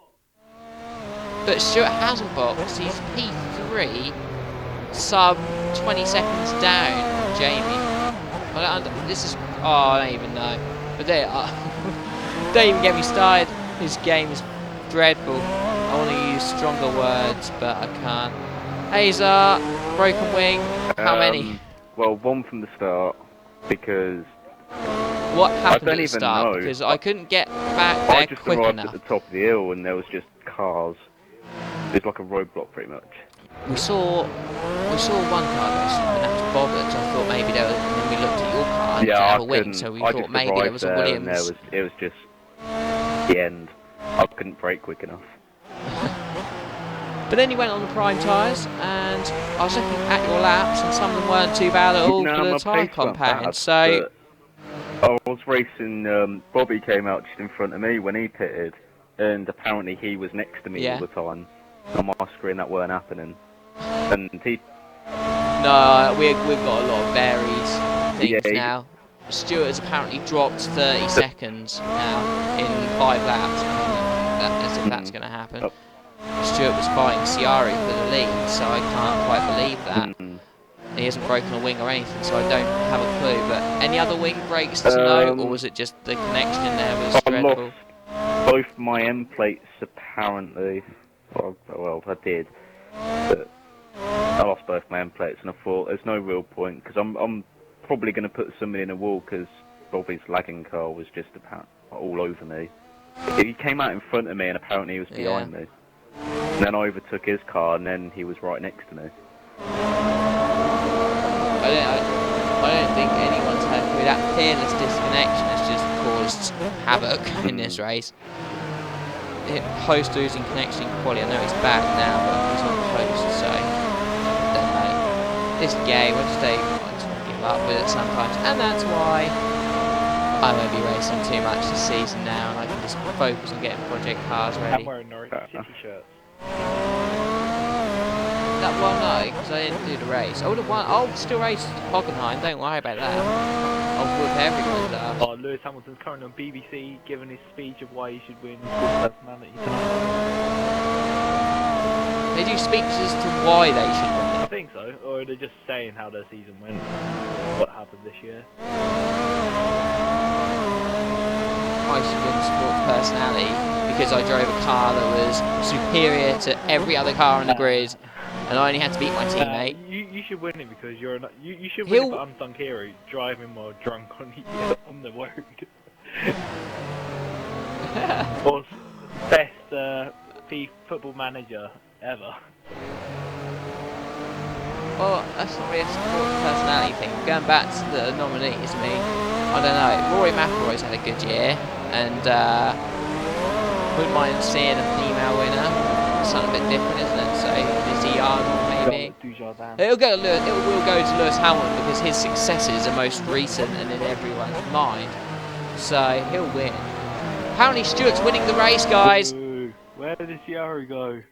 But Stuart hasn't boxed. He's P3, sub 20 seconds down on Jamie. This is... Oh, I don't even know. But there are. Don't even get me started. His game is dreadful. I want to use stronger words, but I can't. Azar, broken wing. How many? Well, one from the start, because... What happened don't at the even start? know. Because I couldn't get back I there just quick arrived enough. at the top of the hill and there was just cars. It's like a roadblock, pretty much. We saw one car and that was bothered. So I thought maybe there was, and then we looked at your car and it didn't have a wing, so we thought maybe there was a Williams. It was just the end. I couldn't brake quick enough. But then you went on the prime tyres, and I was looking at your laps, and some of them weren't too bad at all No, for the my tyre pace weren't compound. bad, So but I was racing, Bobby came out just in front of me when he pitted, and apparently he was next to me all the time. On my screen that weren't happening. And he... No, we've got a lot of varied things now. Stuart has apparently dropped 30 seconds now in 5 laps. I mean, as if that's going to happen. Stuart was fighting Ciara for the lead, so I can't quite believe that. He hasn't broken a wing or anything, so I don't have a clue. But any other wing breaks to know, or was it just the connection in there was dreadful? Lost both my end plates apparently. Well, I did. But I lost both my end plates, and I thought there's no real point because I'm probably going to put somebody in a wall because Bobby's lagging car was just about all over me. He came out in front of me, and apparently he was behind me. And then I overtook his car, and then he was right next to me. I don't think anyone's happy. That fearless disconnection has just caused havoc in this race. Post losing connection quality. I know he's back now, but he's on post, so I don't know. This game, I just give up with it sometimes, and that's why I won't be racing too much this season now, and I can just focus on getting project cars ready. I'm wearing Norwich City shirts. Well, no, because I didn't do the race. I would have won. I'll still race Hockenheim. Don't worry about that. I'll whoop everyone's ass. Oh, Lewis Hamilton's currently on BBC giving his speech of why he should win Good Personality tonight. They do speeches as to why they should win. I think so, or they're just saying how their season went, what happened this year. I should win sports personality because I drove a car that was superior to every other car on the grid. And I only had to beat my teammate. You should win it because you're not. You should win it for unsung hero driving while drunk on the road. Or best football manager ever. Well, that's not really a sports personality thing. Going back to the nominees, I mean, I don't know. Rory McIlroy's had a good year, and wouldn't mind seeing a female winner. Something a bit different, isn't it? So Lizzie Arnold, maybe. It will go to Lewis Hamilton because his successes are most recent and in everyone's mind. So he'll win. Apparently Stuart's winning the race, guys. Ooh, where did Ciara go?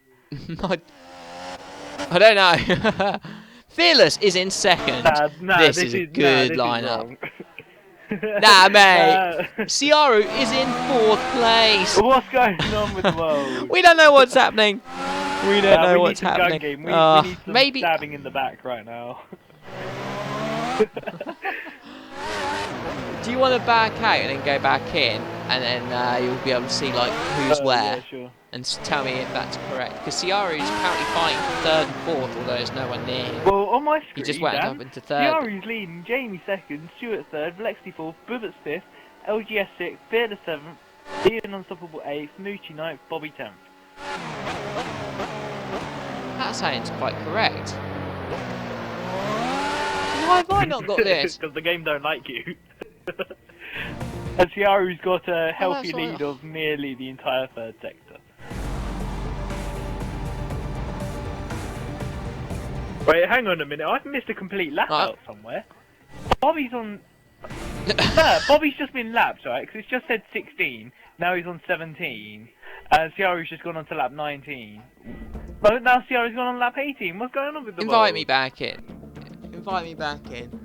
I don't know. Fearless is in second. This is a good lineup. Nah, mate. Ciara is in 4th place. What's going on with the world? We don't know what's happening. We don't know what's happening. We need some maybe stabbing in the back right now. Do you want to back out and then go back in and then you'll be able to see like who's where, Yeah, sure. and tell me if that's correct. Because Ciara is apparently fighting for 3rd and 4th, although there's no one near him. Well, on my screen, He just went Dan, up into 3rd. Ciara's leading, Jamie 2nd, Stewart 3rd, Lexi 4th, Bubbett's 5th, LGS 6th, Fearless 7th, Ian Unstoppable 8th, Moochie 9th, Bobby 10th. That sounds quite correct. Why have I not got this? Because the game don't like you. And Ciara's got a healthy that's why- lead of nearly the entire 3rd sector. Wait, hang on a minute, I've missed a complete lap Right. out somewhere. Bobby's on... No, Bobby's just been lapped, right? Because it's just said 16, now he's on 17, and Ciara's just gone on to lap 19. But now Ciara's gone on lap 18, what's going on with the Invite world? me back in. Invite me back in.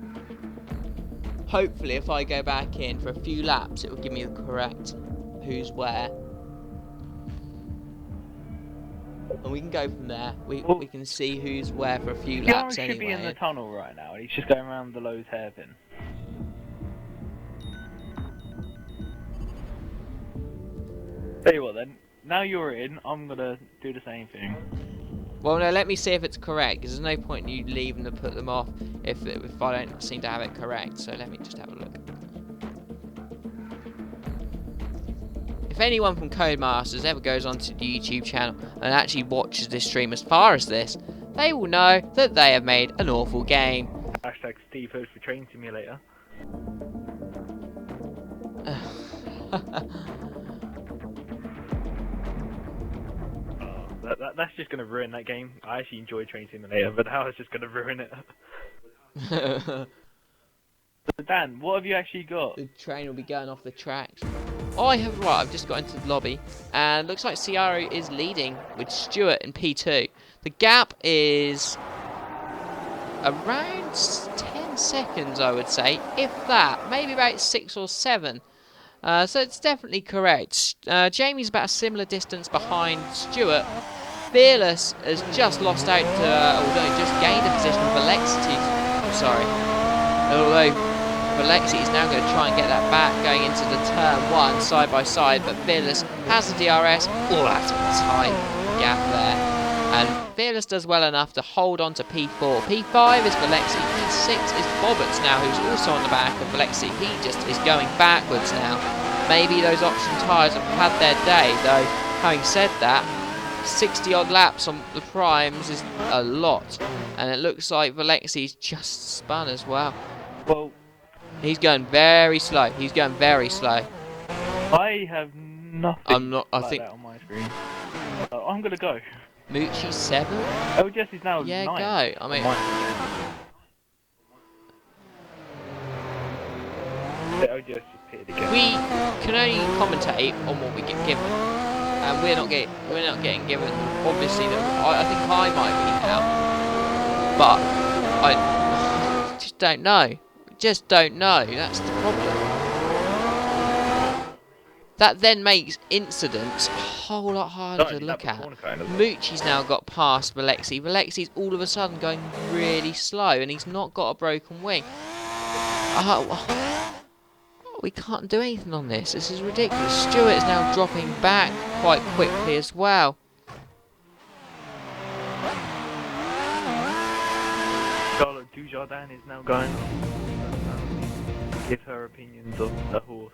Hopefully, if I go back in for a few laps, it will give me the correct who's where. And we can go from there. We can see who's where for a few Ciara laps should be in the anyway. tunnel right now, and he's just going around the Lowe's hairpin. Tell you what then, now you're in, I'm gonna do the same thing. Well, no, let me see if it's correct, because there's no point in you leaving to put them off if I don't seem to have it correct. So let me just have a look. If anyone from Codemasters ever goes onto the YouTube channel and actually watches this stream as far as this, they will know that they have made an awful game. Hashtag Steve Hood for Train Simulator. That's just gonna ruin that game. I actually enjoy Train Simulator, but now it's just gonna ruin it. So Dan, what have you actually got? The train will be going off the tracks. I've just got into the lobby, and looks like Ciara is leading with Stewart in P2. The gap is around 10 seconds, I would say, if that, maybe about 6 or 7. So it's definitely correct. Jamie's about a similar distance behind Stewart. Fearless has just lost out to, although just gained a position with Alexi. Although Alexi is now going to try and get that back going into the turn 1 side by side, but Fearless has the DRS. Oh, that's a tight gap there. And Fearless does well enough to hold on to P4. P5 is Alexi. P6 is Bobberts now, who's also on the back of Alexi. He just is going backwards now. Maybe those option tyres have had their day, though. Having said that, 60 odd laps on the primes is a lot, and it looks like Valexi's just spun as well. Well, He's going very slow. He's going very slow. I have nothing I'm not. I like think that on my screen. So I'm gonna go. Moochie 7. Oh, Jess is now Yeah, 9. go. I mean, Oh, Jess just pitted again. we can only commentate on what we get given, and we're not getting given. Obviously, I think I might be now, but I just don't know. Just don't know. That's the problem. That then makes incidents a whole lot harder to look at. Moochie's now got past Valexi. Valexi's all of a sudden going really slow, and he's not got a broken wing. We can't do anything on this. This is ridiculous. Stewart is now dropping back quite quickly as well. Charlotte Dujardin is now going on. Give her opinions of the horse.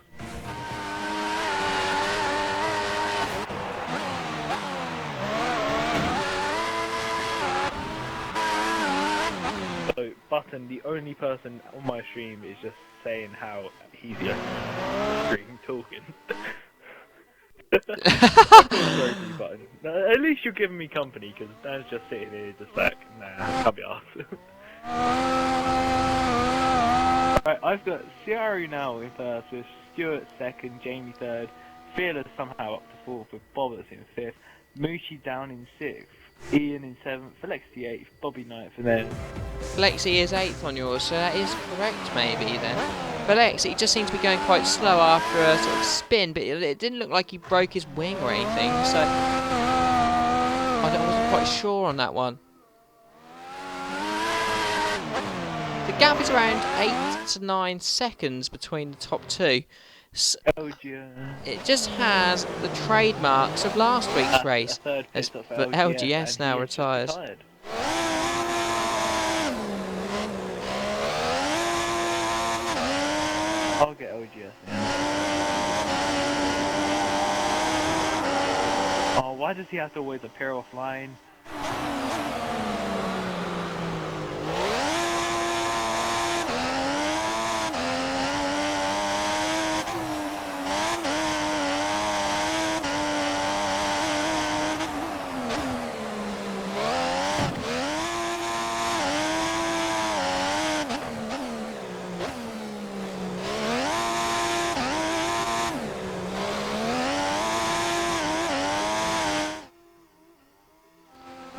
So, Button, the only person on my stream, is just saying how he's the only stream talking. I feel sorry for you, Button. At least you're giving me company, because Dan's just sitting here just like, nah, can't be arsed. Right, I've got Ciara now in first, with Stewart second, Jamie third, Fearless somehow up to fourth, with Bobberts in fifth, Moochie down in sixth, Ian in seventh, Alexi eighth, Bobby ninth, and then... Alexi is 8th on yours, so that is correct maybe then. But Alexi just seems to be going quite slow after a sort of spin, but it didn't look like he broke his wing or anything, so... I wasn't quite sure on that one. The gap is around 8 to 9 seconds between the top two. LGS. It just has the trademarks of last week's race. Third As pit stop for for LGS and now he has just retired. retired. I'll get LGS. Yeah. Oh, why does he have to always appear offline?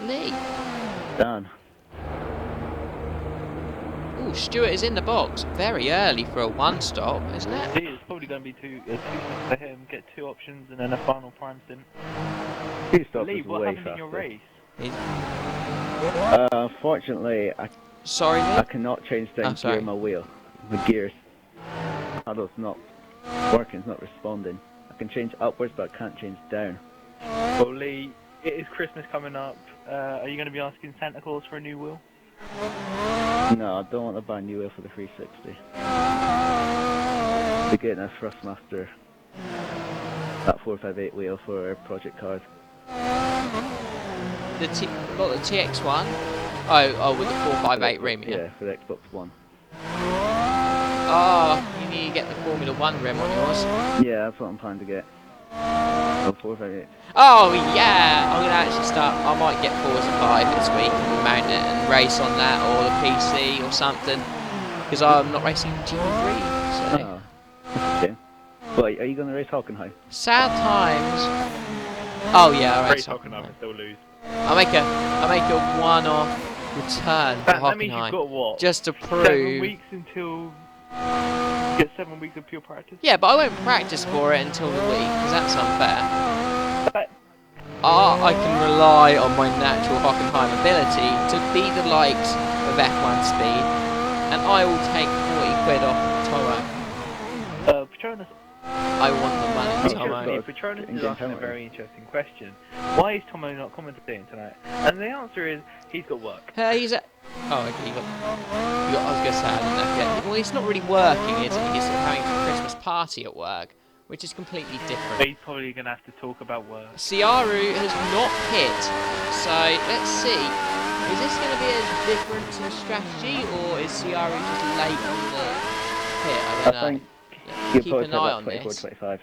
Lee. Done. Ooh, Stewart is in the box. Very early for a one stop, isn't it? It's probably going to be two stops for him, get 2 options and then a final prime stint. 2 stops Lee, is what way happened in your faster. race? Unfortunately, Sorry, I Lee? cannot change Oh, down gear sorry. in my wheel. The gears. Paddle's not working, it's not responding. I can change upwards, but I can't change down. Well, Lee, it is Christmas coming up. Are you going to be asking Santa Claus for a new wheel? No, I don't want to buy a new wheel for the 360. They're getting a Thrustmaster, that 458 wheel for Project Card. The TX1? Oh, with the 458 rim, yeah. Yeah, for the Xbox One. Oh, you need to get the Formula 1 rim on yours. Yeah, that's what I'm planning to get. Oh, 458. Oh, yeah! I'm going to actually start. I might get Forza 5 this week and mount it and race on that or the PC or something. Because I'm not racing GP3. So. Oh, that's a shame. Well, are you going to race Hockenheim? Sad times. Oh, yeah, alright. Race Hockenheim and still lose. I'll make a one-off return for That means you've Hockenheim. got what? Just to 7 prove. weeks until... Get 7 weeks of pure practice? Yeah, but I won't practice for it until the week, because that's unfair. But I can rely on my natural Hockenheim ability to beat the likes of F1 speed, and I will take 40 quid off Tomo. Patronus... I want the money, Tomo. Patronus is asking a very interesting question. Why is Tomo not commentating tonight? And the answer is, he's got work. He's at... Oh, okay, I was going to say, I didn't know yet. Well, he's not really working, is he? He's sort of having a Christmas party at work, which is completely different. He's probably going to have to talk about work. Ciaru has not hit, so let's see. Is this going to be a difference in strategy, or is Ciaru just late on the hit? I don't know. think Yeah, you'll keep probably an take eye that on 24, this. 25.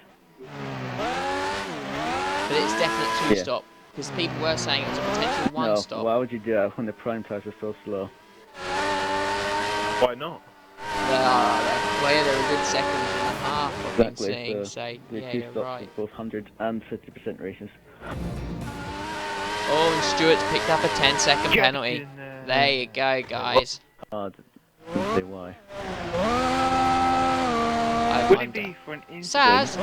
But it's definitely two-stop, because people were saying it was a potential No, one-stop. why would you do that when the prime tires are so slow? Why not? Well, yeah, they were a good second and a half, I've been Exactly, seeing, so so the yeah, 2 you're stops right. with both 100 and 50% races. Oh, and Stewart's picked up a 10-second penalty. There you go, guys. Oh, didn't say why. I Would wonder. it be for an incident? Saz!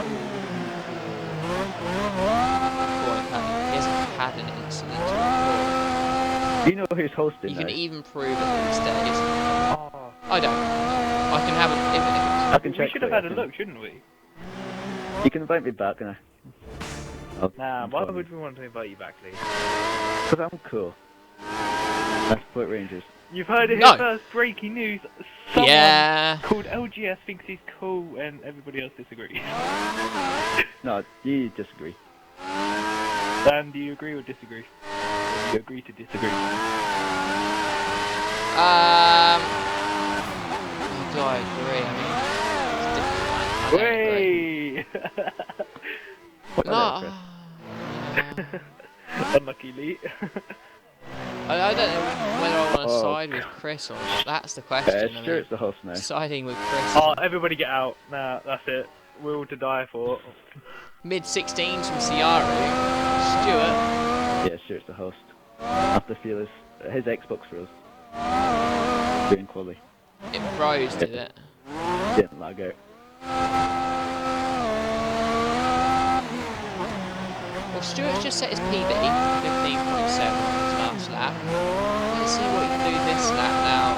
He hasn't had an incident to report. Do you know who's hosting You now? can even prove it these days. Oh. I don't. I can have an I can check We should have for you, had a look, shouldn't we? You can invite me back, and Nah, why would we want to invite you back, Lee? Because I'm cool. I support Rangers. You've heard it No. here first, breaking news. Someone Yeah. called LGS thinks he's cool and everybody else disagrees. No, you disagree. Dan, do you agree or disagree? You agree to disagree. Do I agree? I mean, it's different. I don't agree. What No. Unlucky Lee. I don't know whether I want to Oh. side with Chris or not. That's the question. I mean, Stuart's the host now. siding with Chris. Oh, everybody get out. Nah, that's it. We're all to die for. Mid-16s from Ciaru. Stewart. Yeah, Stuart's the host. After his Xbox froze. Doing quality. It froze, did it? Didn't lag out. Well, Stewart's just set his PB, 15.7 on his last lap. Let's see what he can do this lap now.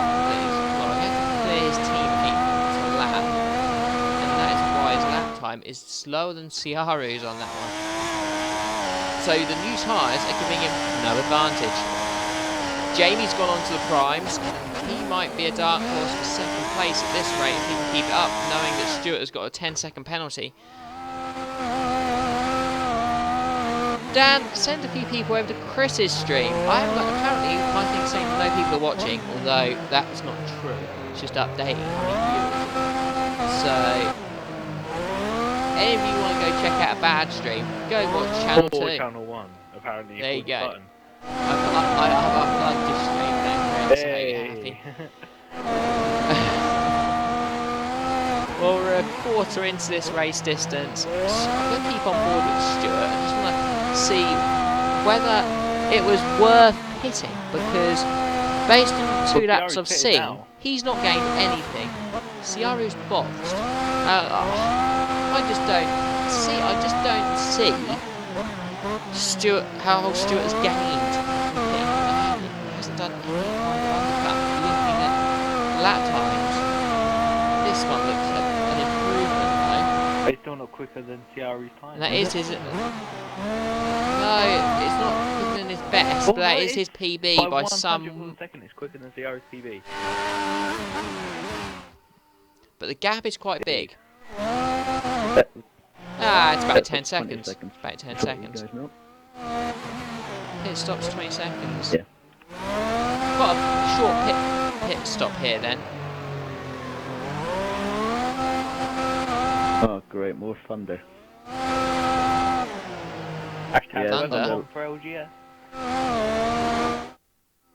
Well, he had to clear his teammate. time is slower than Ciaru's on that one. So the new tyres are giving him no advantage. Jamie's gone on to the primes. He might be a dark horse for second place at this rate if he can keep it up, knowing that Stewart has got a 10-second penalty. Dan, send a few people over to Chris's stream. I haven't got, apparently, my thing's saying no people are watching, although that's not true. It's just updating how many viewers. So, any of you want to go check out a bad stream, go watch channel 2. Or channel 1, apparently. There you go. Button. I've uploaded this stream now, Chris, so you're happy. Well, we're a quarter into this race distance. I'm going to keep on board with Stewart. I just want to see whether it was worth hitting, because based on 2 laps I've seen, he's not gained anything. Ciaru's boxed. I just don't see Stewart, how Stewart has gained. He hasn't done any kind of undercut. Looking at lap times, this one looks like an improvement, though. It's still not quicker than Ciaru's time. And that is his. No, it's not quicker than his best, but that is his PB by some. 1/100th second, it's quicker than Ciaru's PB. But the gap is quite big. It's about 10 seconds. About 10 seconds. Pit stop's 20 seconds. Yeah. Got a short pit stop here then. Oh, great, more thunder. Hashtag Thunder. Thunder for LGS.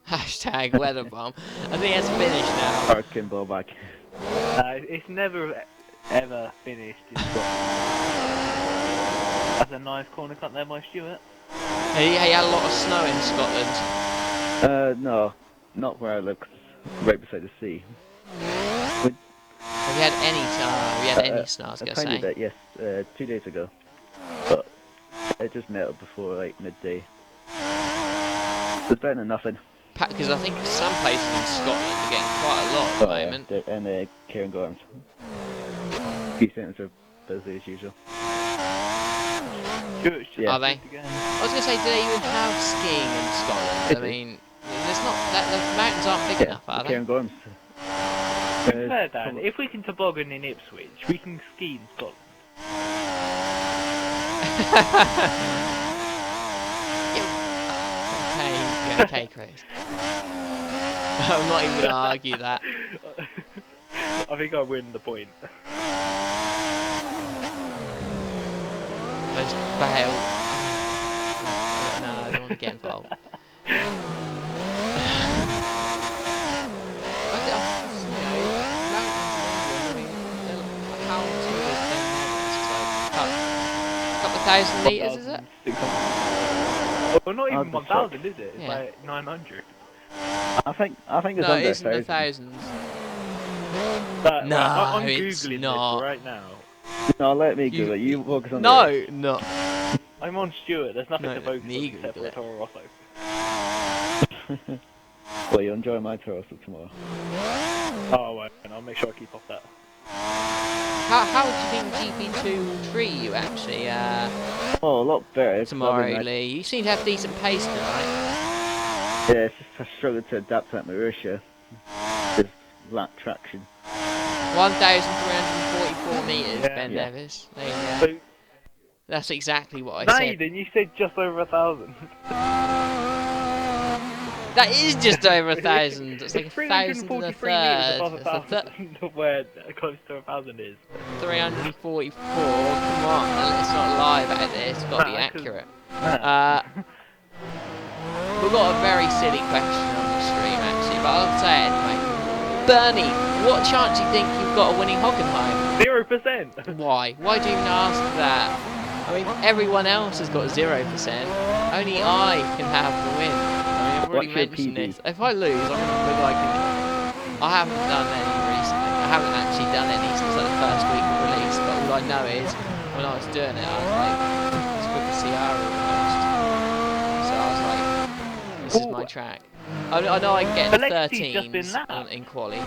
Hashtag weather bomb. I think it's finished now. Hurricane blowback. It's never ever finished in Scotland. That's a nice corner cut there by Stewart. He had a lot of snow in Scotland. No, not where I live, 'cause right beside the sea. Have you had any snow, I was going to tiny say. bit, yes, 2 days ago. But it just melted before like midday. It's better than nothing. Because I think some places in Scotland are getting quite a lot at the moment. And Kieran Gorms. Few centres are busy as usual. Yeah. Are they? I was going to say, do they even have skiing in Scotland? I mean, there's not the mountains aren't big enough, are they? Kieran Gorms. Fair, Dan. If we can toboggan in Ipswich, we can ski in Scotland. Okay, Chris. I'm not even going to argue that. I think I win the point. Just bail. No, I don't want to get involved. Thousand litres, is it? Well, not even 1,000, is it? It's Yeah. like 900. I think it's No, it under isn't the 1,000. thousands. But, No, I'm it's googling not. this right now. No, let me Google it. You focus on No, it. no. I'm on Stewart. There's nothing No, to focus on me except for Google it. Toro Rosso. Well, you'll enjoy my Toro Rosso tomorrow. Oh, well, I'll make sure I keep off that. How would you think GP2 will treat you actually Oh, a lot better. It's tomorrow, probably nice. Lee? You seem to have decent pace tonight. Yeah, it's just I struggled to adapt to that Mauritius. Just lack traction. 1,344 metres, Yeah. Ben Yeah. Nevis. There you go. So, That's exactly what I said. Nathan, you said just over 1,000. That is just over 1,000. It's like It's 1,000 and a 343 metres third. above It's a 1,000 of where close to 1,000 is. 344. Come on, let's not lie about this. It's got to be Nah, 'cause- accurate. Nah. We've got a very silly question on the stream actually, but I'll say it anyway. Bernie, what chance do you think you've got of winning Hockenheim? 0%! Why? Why do you even ask that? I mean, everyone else has got 0%. Only I can have the win. I mean, I've already What's your mentioned PB? this. If I lose, I'm going to look like I haven't done any recently. I haven't actually done any since like the first week of release, but all I know is when I was doing it, I was like, it's with the Ciara almost. So I was like, this is my track. I know I can get The Legacy's just 13s been that. in quali.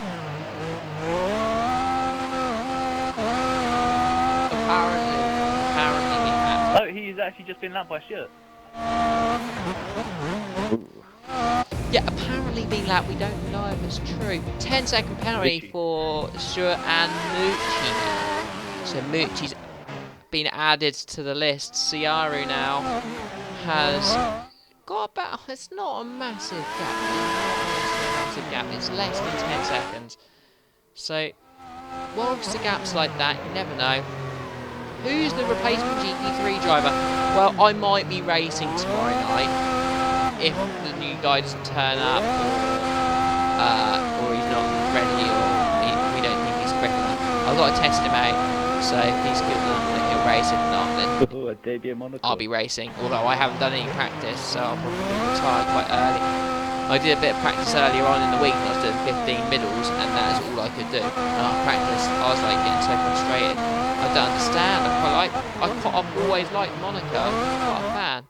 apparently being lapped. Oh, he's actually just been lapped by Stuart. Yeah, apparently being lapped. We don't know if it's true. 10-second penalty Moochie. for Stuart and Moochie now. So Moochie's been added to the list. Ciaru now has got about. It's not a massive gap. It's less than 10 seconds. So, whilst the gap's like that, you never know. Who's the replacement GP3 driver? Well, I might be racing tomorrow night if the new guy doesn't turn up, or he's not ready, or we don't think he's quick enough. I've got to test him out, so if he's good enough, then he'll race. If not, then A debut Monaco. I'll be racing. Although I haven't done any practice, so I'll probably retire quite early. I did a bit of practice earlier on in the week, and I was doing 15 middles, and that is all I could do. And after practice, I was like getting so frustrated. I don't understand. I've always liked Monaco. I'm quite a fan.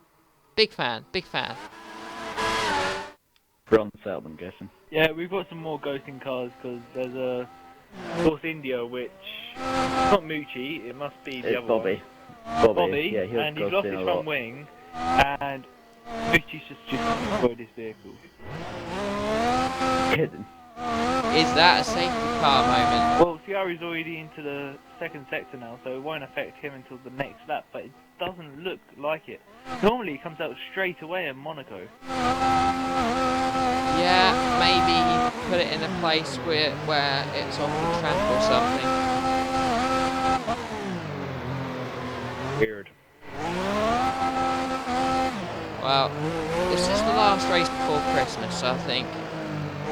Big fan. Bronze set, I'm guessing. Yeah, we've got some more ghosting cars because there's a Force India which not Moochie, it must be the It's other Bobby. one. Bobby, yeah, he was and he's lost ghosting his a front lot. wing, and Moochie's just destroyed his vehicle. Kidding. Is that a safety car moment? Well, Ciaru's already into the second sector now, so it won't affect him until the next lap, but it doesn't look like it. Normally it comes out straight away in Monaco. Yeah, maybe he put it in a place where it's off the track or something. Weird. Well, this is the last race before Christmas, so I think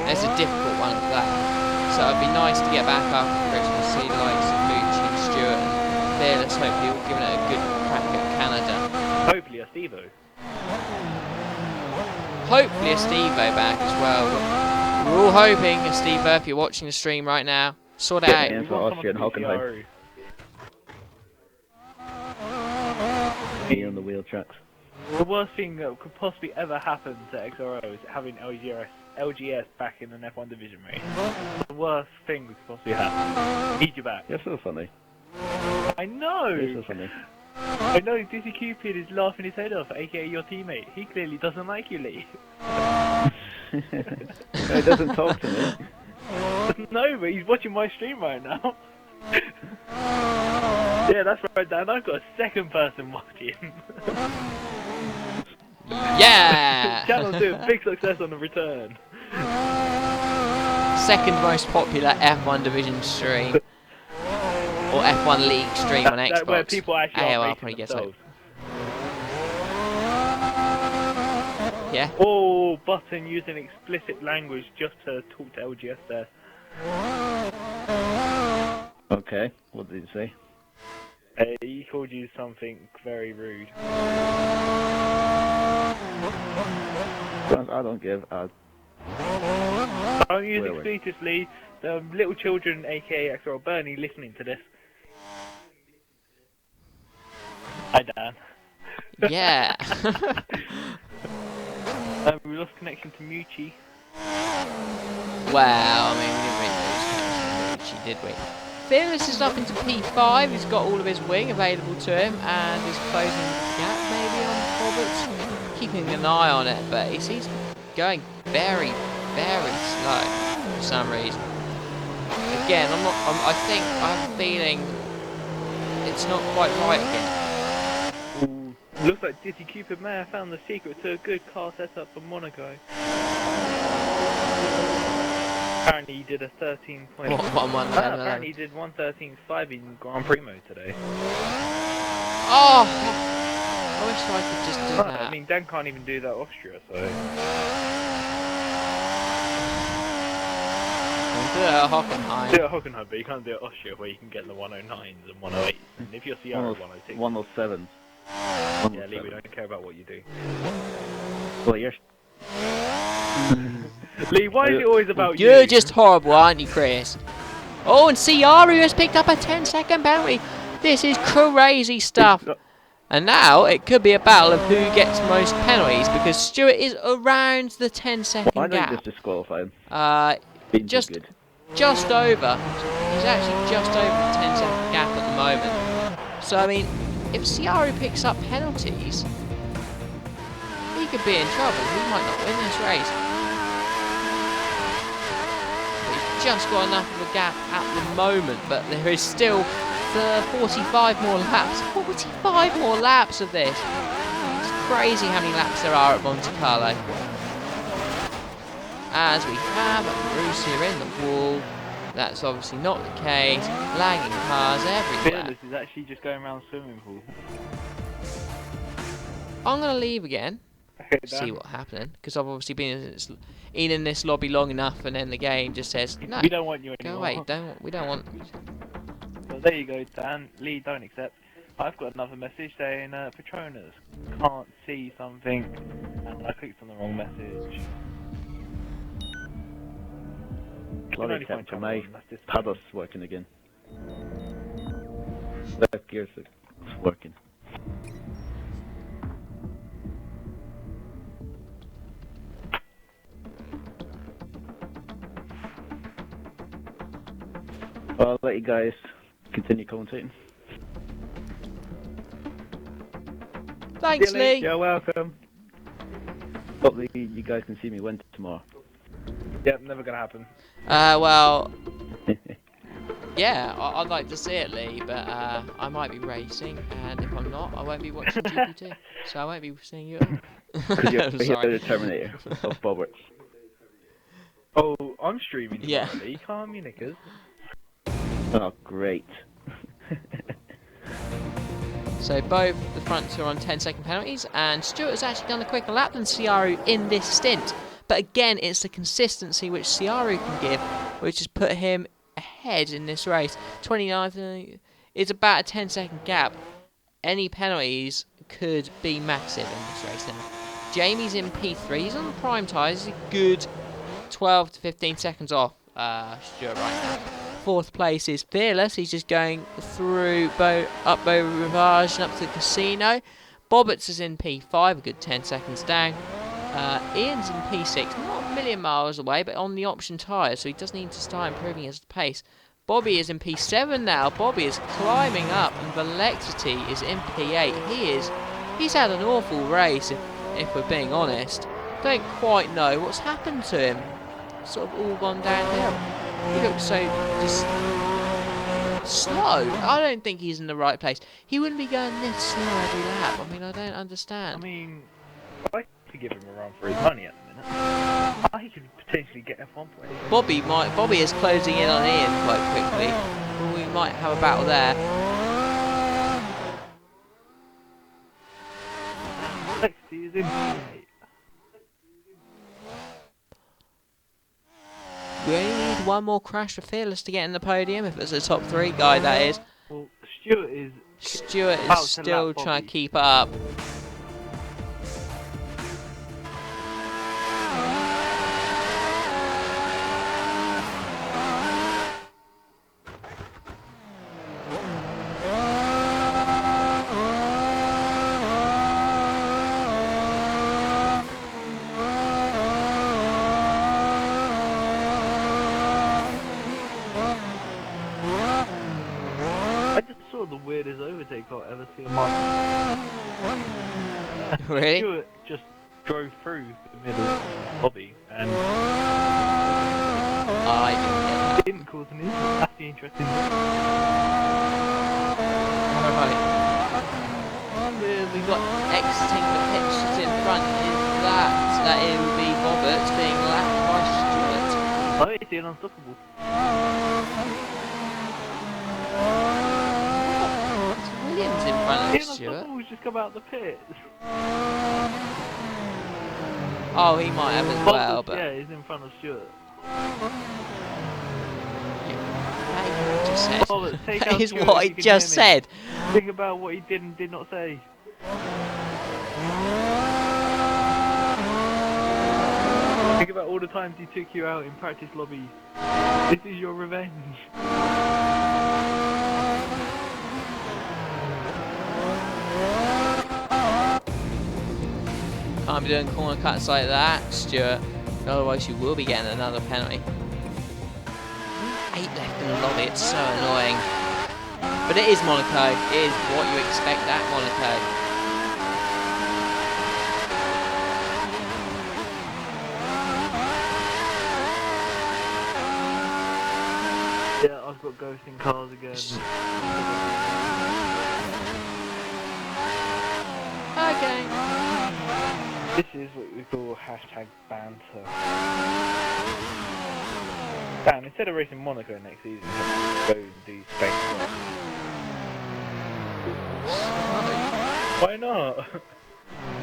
it's a difficult one at that. So it'd be nice to get back after Christmas, see the likes of Moochie and Stewart and Fearless. Hopefully we'll give it a good crack at Canada. Hopefully a Stevo. Hopefully a Steve-O back as well. We're all hoping a Steve-O, if you're watching the stream right now, sort it out. Yeah, for Austria and Hockenheim. Here on the wheel tracks. The worst thing that could possibly ever happen to XRL is having LGS back in an F1 Division race. The worst thing that could possibly happen. Need you back. You're so funny. I know! You're so funny. I know Dizzy Cupid is laughing his head off, aka your teammate. He clearly doesn't like you, Lee. He doesn't talk to me. No, but he's watching my stream right now. Yeah, that's right, Dan. I've got a second person watching. Yeah! Channel's doing big success on the return. Second most popular F1 Division stream. Or F1 League stream on Xbox. Where people actually are AOL racing probably gets themselves. Yeah? Oh, Button using explicit language just to talk to LGS there. Okay, what did he say? He called you something very rude. I don't give a... Don't use Really? explicitly. The little children, aka XRL Bernie, listening to this. Hi, Dan. Yeah. We lost connection to Moochie. Well, I mean, we didn't really lose connection, did we? Fearless is up into P5. He's got all of his wing available to him and is closing the gap maybe on Roberts. Keeping an eye on it, but he seems going very, very slow for some reason. Again, I think I have a feeling it's not quite right again. Ooh, looks like Dizzy Cupid may have found the secret to a good car setup for Monaco. Apparently he did a 13 point... apparently he did 1:13.5 in Grand Prix mode today. Oh! I wish I could just do that. I mean, Dan can't even do that Austria, so... Do it at Hockenheim. Do it at Hockenheim, but you can't do it at Austria where you can get the 109s and 108s. And if you're Ciara, 106. 107. Yeah, Lee, we don't care about what you do. Well, you're... Lee, why is it always about you? You're just horrible, aren't you, Chris? Oh, and Ciaru has picked up a 10-second penalty. This is crazy stuff. And now it could be a battle of who gets most penalties because Stewart is around the 10-second Why don't you gap. just disqualify him? Beans Just is good. over. He's actually just over the 10-second gap at the moment. So, I mean, if Ciaru picks up penalties, he could be in trouble. He might not win this race. But he's just got enough of a gap at the moment, but there is still 45 more laps. 45 more laps of this. It's crazy how many laps there are at Monte Carlo. As we have Bruce here in the wall. That's obviously not the case. Lagging cars everywhere. Fearless is actually just going around the swimming pool. I'm going to leave again. Okay, See what's happening. Because I've obviously been in this lobby long enough, and then the game just says, no, we don't want you go anymore. away. We don't want... Well, there you go, Dan. Lee, don't accept. I've got another message saying Patronus can't see something, and I clicked on the wrong message. Not accept for me. Paddle's working again. Left gear's working. Well, I'll let you guys continue commentating. Thanks, Lee. You're welcome. Hopefully you guys can see me win tomorrow. Yep, never gonna happen. Well, yeah, I'd like to see it, Lee, but I might be racing, and if I'm not, I won't be watching GP2, so I won't be seeing you. Because you're the Terminator of Bobbert. Oh, I'm streaming tomorrow, Yeah. Lee. Calm you knickers. Oh, great. So both the fronts are on 10-second penalties, and Stewart has actually done a quicker lap than Ciaru in this stint. But again, it's the consistency which Ciaru can give, which has put him ahead in this race. 29th is about a 10-second gap. Any penalties could be massive in this race now. Jamie's in P3. He's on the prime tyres. He's a good 12 to 15 seconds off Stewart right now. Fourth place is Fearless. He's just going through up Beau Rivage and up to the casino. Bobbitt's is in P5, a good 10 seconds down. Ian's in P6, not a million miles away, but on the option tyre, so he does need to start improving his pace. Bobby is in P7 now. Bobby is climbing up, and Velexity is in P8. He's had an awful race, if we're being honest. Don't quite know what's happened to him. Sort of all gone downhill. He looks so just slow. I don't think he's in the right place. He wouldn't be going this slow every lap. I mean, I don't understand. I mean, I could give him a run for his money at the minute. I could potentially get F1 points. Bobby is closing in on Ian quite quickly. Well, we might have a battle there. Lexi is in P8. We only need one more crash for Fearless to get in the podium, if it's a top 3 guy, that is. Well, Stewart is still trying to keep up. The weirdest overtake I've ever seen in my life. Really? Stewart just drove through the middle of Bobby and I didn't get that. didn't cause an incident. That's the interesting thing. Right. We've got exiting the pitch that's in front. Is that it will be Roberts being lapped by Stewart. Oh, it's the unstoppable. Williams in front of The Stewart. unstoppable's just come out the pits. Oh, he might have as well, but yeah, he's in front of Stewart. that is what I just said. Think about what he did and did not say. Think about all the times he took you out in practice lobbies. This is your revenge. Can't be doing corner cuts like that, Stuart. Otherwise you will be getting another penalty. 8 left in the lobby, it's so annoying. But it is Monaco. It is what you expect at Monaco. Yeah, I've got ghosting cars again. Okay. This is what we call hashtag banter. Dan, instead of racing Monaco next season, go and do Spain. Why not?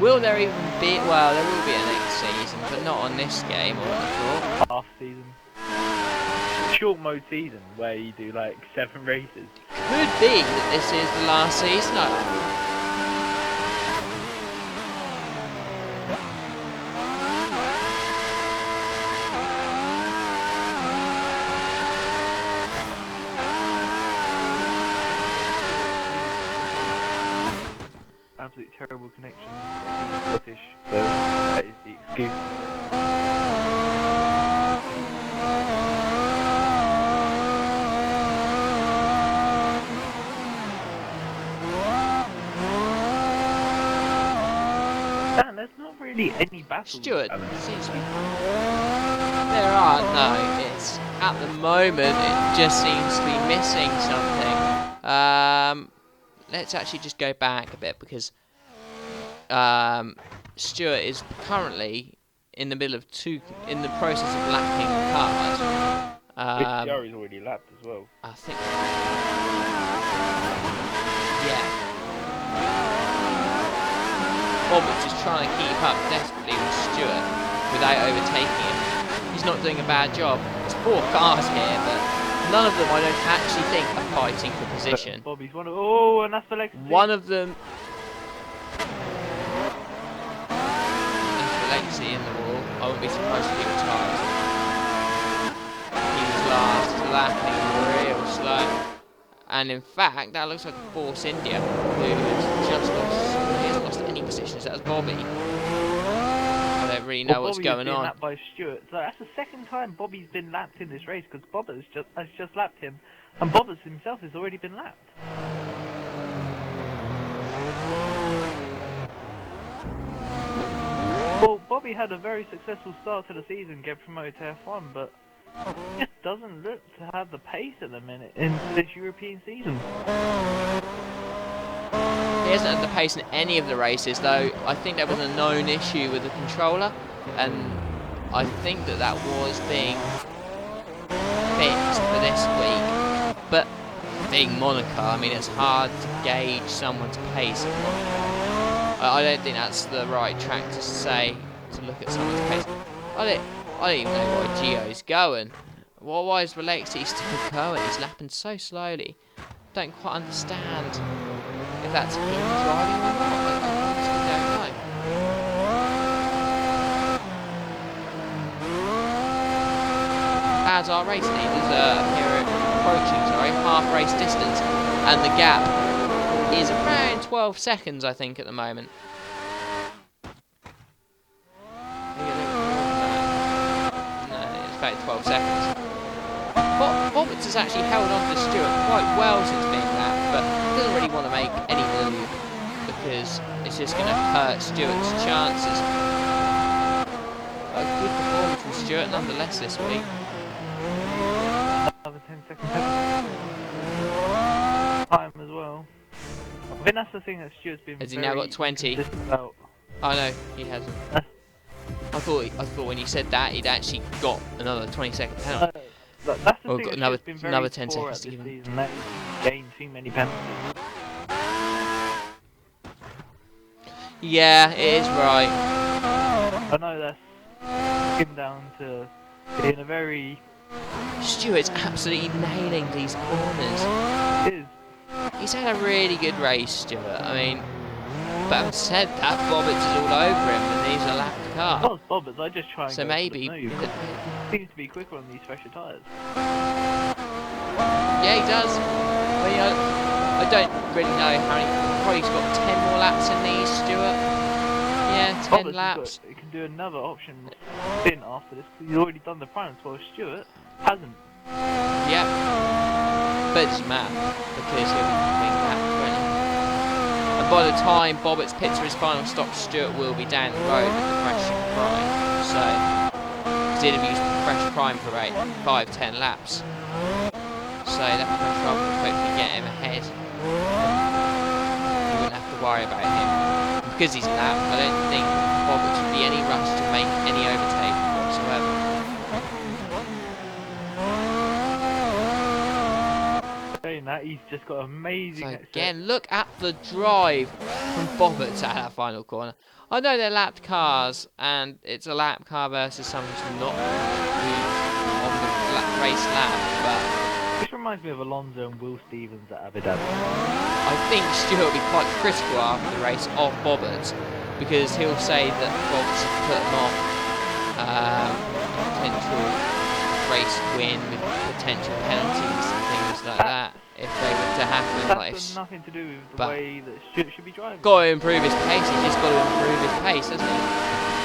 Will there even be? Well, there will be a next season, but not on this game. I would have thought. Half season. Short mode season where you do like 7 races. Could be that this is the last season. Absolutely terrible connection. Scottish, so that is the excuse. Dan, there's not really any battles. Stuart, seems to be. There are no. It's at the moment. It just seems to be missing something. Let's actually just go back a bit because Stuart is currently in the middle of in the process of lapping cars. Yari's already lapped as well. I think. Yeah. Roberts is trying to keep up desperately with Stuart without overtaking him. He's not doing a bad job. There's 4 cars here, but none of them I don't actually think are fighting for position. Bobby's one of. Oh, and that's the Lexus. One of them. There's Alexi in the wall. I wouldn't be surprised if he retires. He was last, lapping real slow. And in fact, that looks like a Force India who has just lost. He hasn't lost any positions. That was Bobby. I don't really know what's going on. Lapped by Stuart. So that's the second time Bobby's been lapped in this race because Bobbers has just lapped him, and Bobbers himself has already been lapped. Well, Bobby had a very successful start to the season, get promoted to F1, but just doesn't look to have the pace at the minute in this European season. He hasn't had the pace in any of the races, though. I think there was a known issue with the controller, and I think that was being fixed for this week. But being Monaco, I mean, it's hard to gauge someone's pace at Monaco. I don't think that's the right track to say, to look at someone's pace. I don't even know why Gio's going. Why is Alexi still going? He's lapping so slowly. Don't quite understand if that's him driving or not. I honestly don't know. As our race leaders appear approaching, half race distance, and the gap is around 12 seconds, I think, at the moment. No, it's about 12 seconds. Roberts has actually held on to Stuart quite well since being lapped, but doesn't really want to make any move because it's just going to hurt Stuart's chances. A good performance from Stuart nonetheless this week. Another 10 seconds time as well. I think that's the thing that Stuart's been. Has he now got 20? Oh no, he hasn't. I thought when you said that he'd actually got another 20-second penalty. That's the thing got that been very another 10 poor seconds to at give this him. season. That he's gained too many penalties. Yeah, it is right. I know that's him down to being a very. Stuart's absolutely nailing these corners. It is. He's had a really good race, Stuart. I mean, but having said that, Roberts is all over him and he's a lapped car. Not Bobbers, I just try and So go maybe. for the move. He seems to be quicker on these fresher tyres. Yeah, he does. But, you know, I don't really know how many. Probably he's got 10 more laps in these, Stuart. Yeah, 10 Bobbers laps. He can do another option spin after this because he's already done the final, while Stuart hasn't. Yep. But it doesn't matter because he'll be being lapped, won't he? And by the time Bobbitt's pits for his final stop, Stewart will be down the road with the fresh prime. So, because he'd have used fresh prime for 5-10 laps. So that fresh prime will hopefully get him ahead. You wouldn't have to worry about him. And because he's lapped, I don't think Bobbitt would be any rush to make any overtake whatsoever. Saying that, he's just got amazing. So again, look at the drive from Bobbitt at that final corner. I know they're lapped cars, and it's a lap car versus someone who's not on the race lap, but This reminds me of Alonso and Will Stevens at Abu Dhabi. I think Stewart will be quite critical after the race of Bobbitt, because he'll say that Bobbitt has put him off potential race win with potential penalties and things like that if they were to happen. That's got nothing to do with the way that Stewart should be driving. Got to improve his pace. He's just got to improve his pace, hasn't he?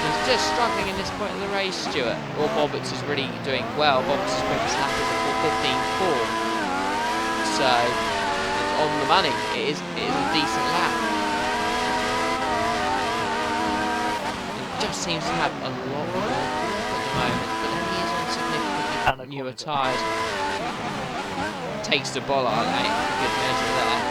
He's just struggling in this point of the race, Stewart. Or Bobbitt is really doing well. Bobbitt's quickest lap is a 15.4. So it's on the money. It is a decent lap. He just seems to have a lot more grip at the moment, but then he is on significantly newer tyres. Takes the bollard out, a good measure there.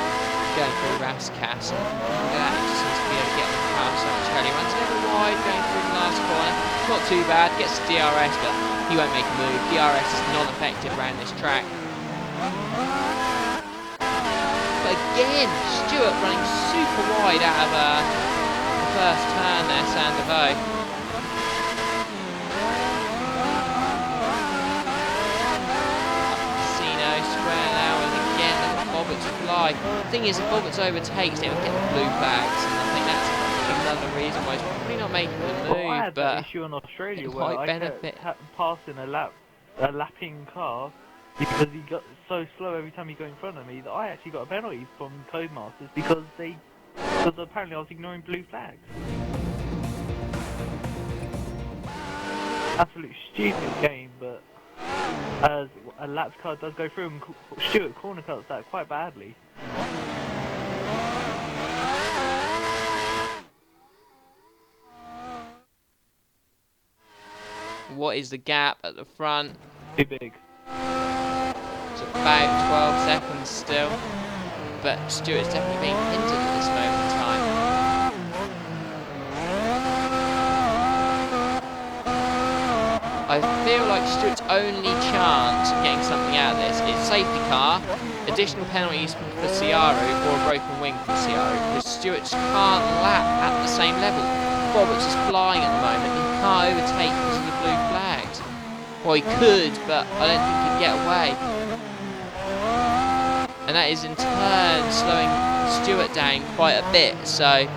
Going through Rascass, and look at that, he just seems to be able to get the car so much early. Runs a little wide, going through the last corner. Not too bad, gets the DRS, but he won't make a move. DRS is non-effective around this track. But again, Stewart running super wide out of the first turn there, Sandoval. Bobbitt's fly. The thing is, if Bobbitt's overtakes, it will get the blue flags, and I think that's another reason why he's probably not making the move. Well, I had but that issue in Australia it where might I benefit. kept passing a lapping car because he got so slow every time he got in front of me that I actually got a penalty from Codemasters because apparently I was ignoring blue flags. Absolute stupid game, but as a lapped car does go through, and Stewart corner cuts that quite badly. What is the gap at the front? Too big. It's about 12 seconds still, but Stewart's definitely being hindered at this moment in time. I feel like Stewart's only chance of getting something out of this is safety car, additional penalties for Ciaru, or a broken wing for Ciaru, because Stewart can't lap at the same level. Bobbitt's is flying at the moment, he can't overtake because of the blue flags. Well, he could, but I don't think he'd get away. And that is in turn slowing Stewart down quite a bit, so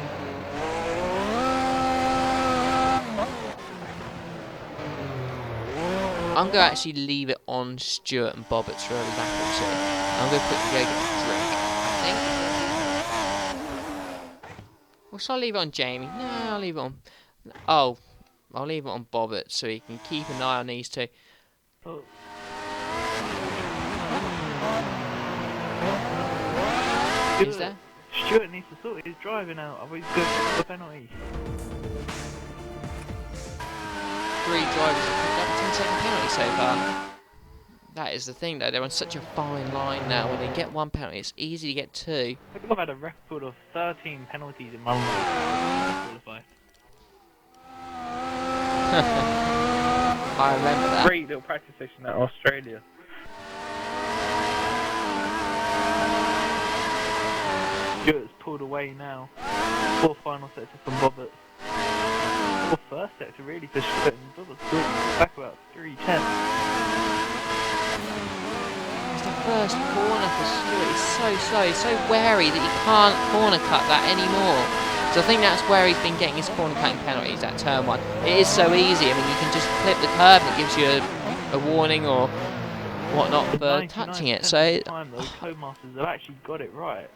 I'm going to actually leave it on Stewart and Bobbitt's for a lap or two. I'm going to quickly go get a drink, I think. Or shall I leave it on Jamie? No, I'll leave it on... Oh, I'll leave it on Bobbitt so he can keep an eye on these two. Oh. Is there? Stewart needs to sort his driving out, otherwise he's going for the penalty. 3 drivers have picked up a 10-second penalty so far. That is the thing though, they're on such a fine line now. When they get 1 penalty, it's easy to get 2. I think I've had a record of 13 penalties in one race to qualify. I remember that. Great little practice session at Australia. Stewart's pulled away now. 4 final sector from Bobbitt. 4 first sector really for Stewart, and Bobbitt's back about 3:10. It's the first corner for Stewart. He's so slow, he's so wary that he can't corner cut that anymore. So I think that's where he's been getting his corner cutting penalties, that turn 1. It is so easy, I mean you can just clip the curb and it gives you a warning or whatnot for touching it. So of the time though, Codemasters have actually got it right.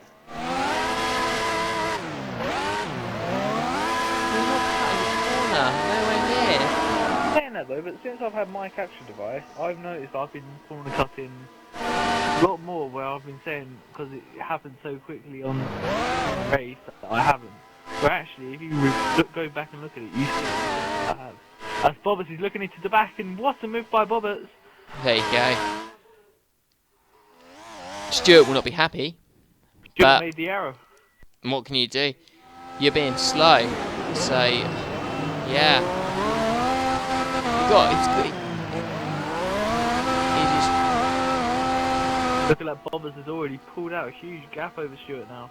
Nowhere near. I'm saying that though, but since I've had my capture device, I've noticed I've been corner cutting a lot more where I've been saying, because it happened so quickly on the race that I haven't. But actually, if you go back and look at it, you see I have. As Bobbers is looking into the back, and what a move by Bobbers! There you go. Stuart will not be happy. Stuart made the error. What can you do? You're being slow. So, yeah. It's good. He just... Looking like Bobbers has already pulled out a huge gap over Stuart now.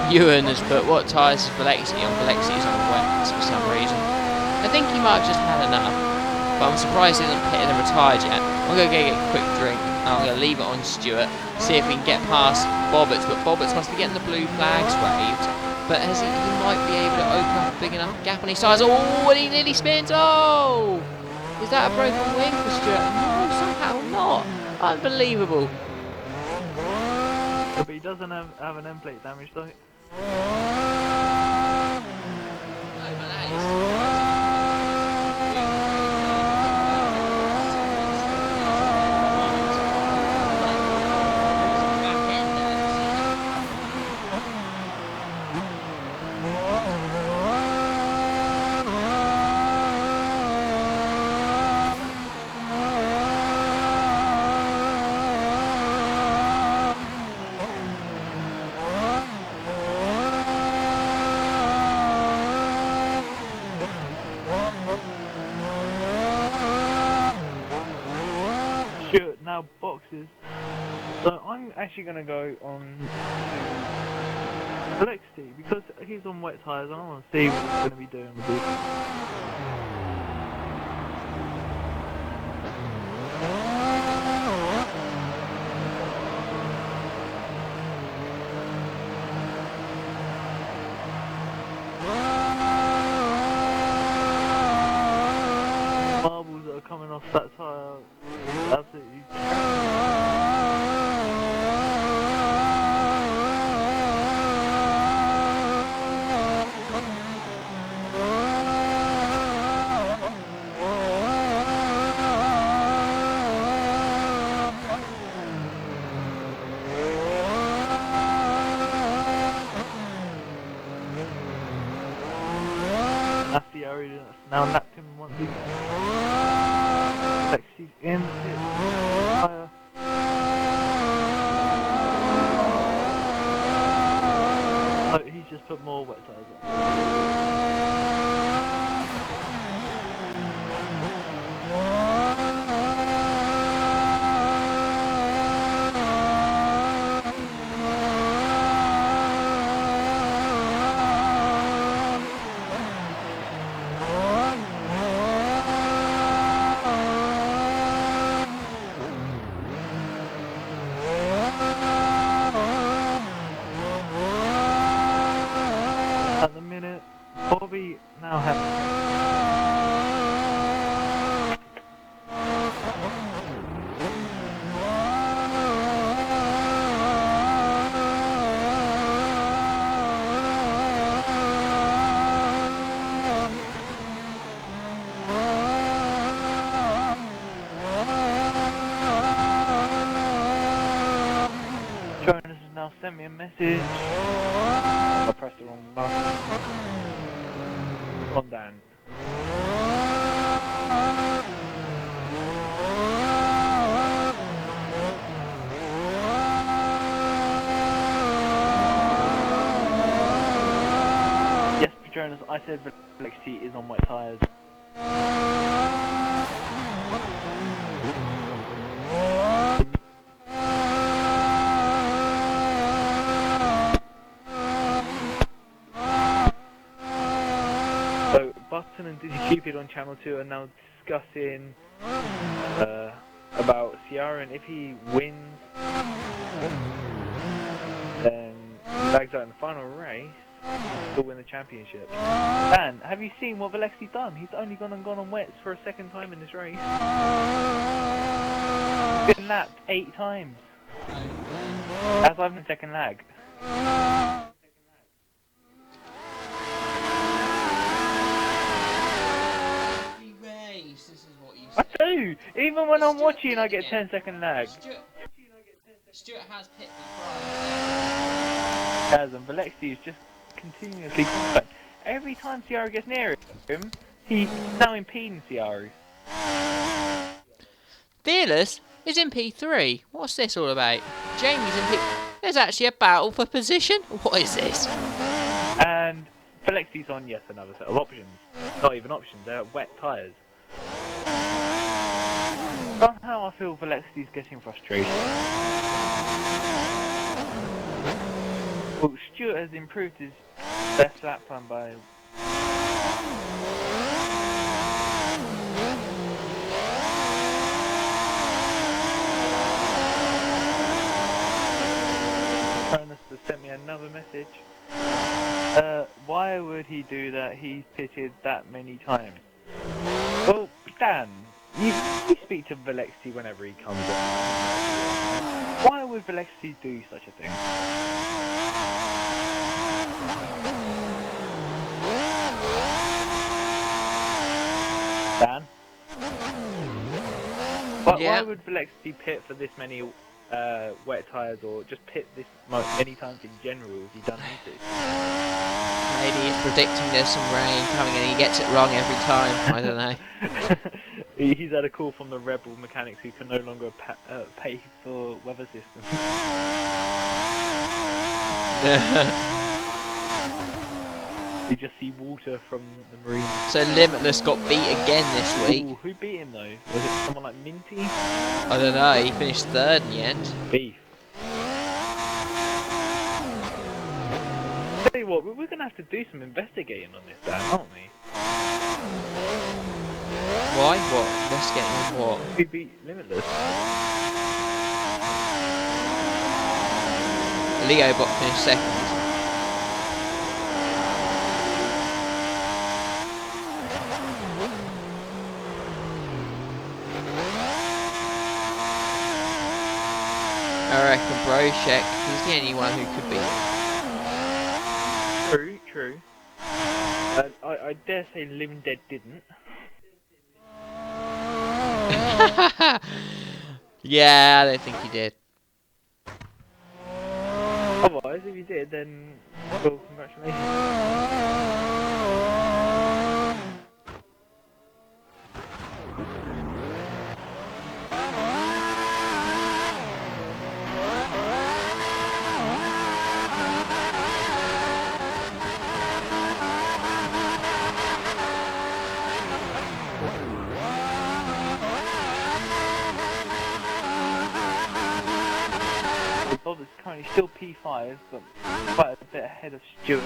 Ewan has put, what tyres is Alexi on? Alexi's on wet for some reason. I think he might have just had enough. But I'm surprised he hasn't pitted and retired yet. I'm going to go get a quick drink. I'm going to leave it on Stuart. See if we can get past Bobbitt. But Bobbitt must be getting the blue flags waved. But he might be able to open up a big enough gap on his tyres. Oh, and he nearly spins. Oh! Is that a broken wing for Stuart? No, somehow not. Unbelievable. But he doesn't have an end plate damage though. Now boxes. So I'm actually going to go on Alexi because he's on wet tyres and I want to see what he's going to be doing with this. Marbles that are coming off that tyre. Absolutely. That's the area that's now lapped him once again. Lexi's in it. Fire. Oh, he's just put more wet tyres on. At the minute, Bobby now has. Jonas has now sent me a message. I pressed the wrong button. On Dan. Yes, Jonas, I said that Lexi is on wet tyres. So, Button and Dizzy Cupid on Channel 2 are now discussing about Ciara, and if he wins, then lags out in the final race, he'll win the championship. Dan, have you seen what Valexi's done? He's only gone on wets for a second time in this race. He's been lapped 8 times. As I've been second lag. Race. This is what you I do! Even when I'm watching, I get 10-second lag. Stuart has hit me prior. And Valexi is just continuously contact. Every time Ciara gets near him, he's now impeding Ciara. Fearless is in P3. What's this all about? Jamie's in P... There's actually a battle for position? What is this? And Valexi's on, yes, another set of options. Not even options, they're wet tyres. Somehow I feel Valexi's getting frustrated. Well, Stuart has improved his best lap time by... Cronus has sent me another message. Why would he do that? He's pitted that many times. Well, Dan, you speak to Valexi whenever he comes in. Why would Valexi do such a thing? Dan? Why would Valexi pit for this many wet tyres, or just pit this many times in general if he doesn't need to? Maybe he's predicting there's some rain coming and he gets it wrong every time. I don't know. He's had a call from the rebel mechanics who can no longer pay for weather systems. You just see water from the marine. So Limitless got beat again this week. Ooh, who beat him though? Was it someone like Minty? I don't know, he finished third in the end. Beef. Tell you what, we're going to have to do some investigating on this, Dan, aren't we? Why? What? Investigating on what? Who beat Limitless? Leo Bot finished second. I reckon Broshek is the only one who could beat him. True. I dare say Living Dead didn't. Yeah, I don't think he did. Otherwise, if he did, then well, congratulations. Bob is currently still P5, but quite a bit ahead of Stuart.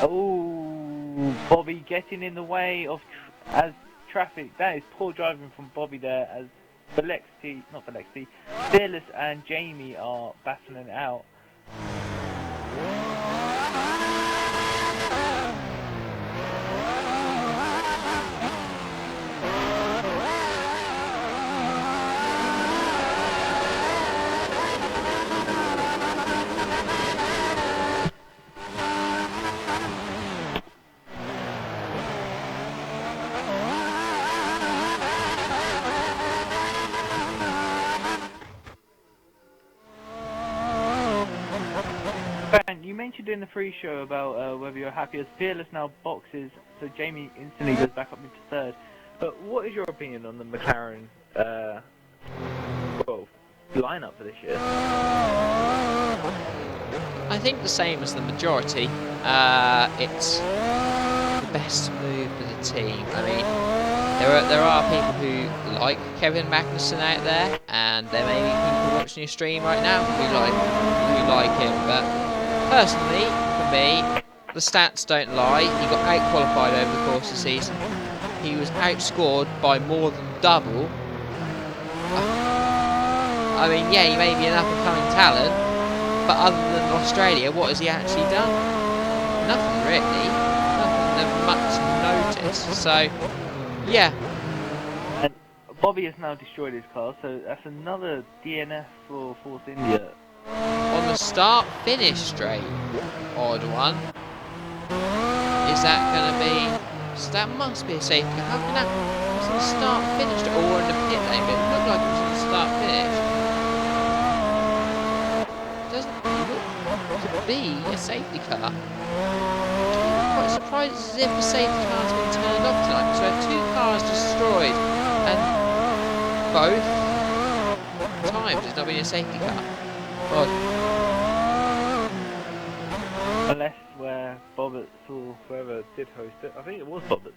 Oh, Bobby getting in the way of as traffic. That is poor driving from Bobby there, as Fearless and Jamie are battling out. You mentioned in the free show about whether you're happy as Fearless now boxes, so Jamie instantly goes back up into third. But what is your opinion on the McLaren lineup for this year? I think the same as the majority. It's the best move for the team. I mean, there are people who like Kevin Magnussen out there, and there may be people watching your stream right now who like him. But personally, for me, the stats don't lie. He got out-qualified over the course of the season. He was outscored by more than double. I mean, yeah, he may be an up-and-coming talent, but other than Australia, what has he actually done? Nothing really. Nothing of much notice. So, yeah. And Bobby has now destroyed his car, so that's another DNF for Force India. On the start-finish straight, odd one. Is that going to be... So that must be a safety car. How can that... was in the start finish or in the pit lane, but it looked like it was in the start finish. Doesn't look to be a safety car. I'm quite surprised as if the safety car's been turned off tonight. So we had 2 cars destroyed and both times it's not been a safety car. Odd. Unless where Bobbitt or whoever did host it, I think it was Bobbitt.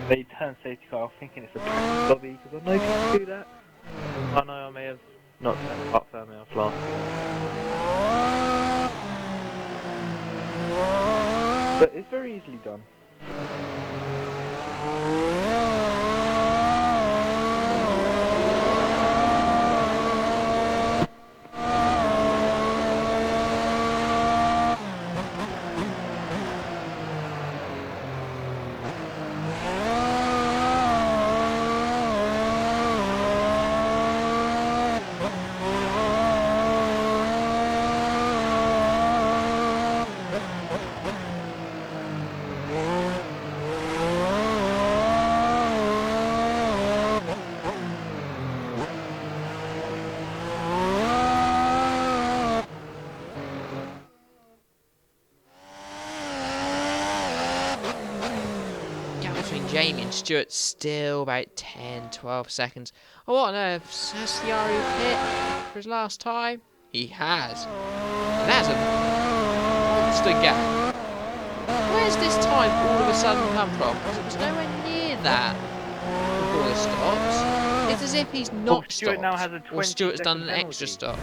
They turned safety car off thinking it's a prank lobby because I know people do that. I know I may have not turned up firmly off last year. But it's very easily done. Between Jamie and Stuart still about 10-12 seconds. Oh, what on earth? Has Ciaru pit for his last time? He has. And that's a monster gap. Where's this time all of a sudden come from? Because it was nowhere near that before the stops. It's as if he's not Stuart stopped. now has a Or Stuart's done 20-second an extra stop.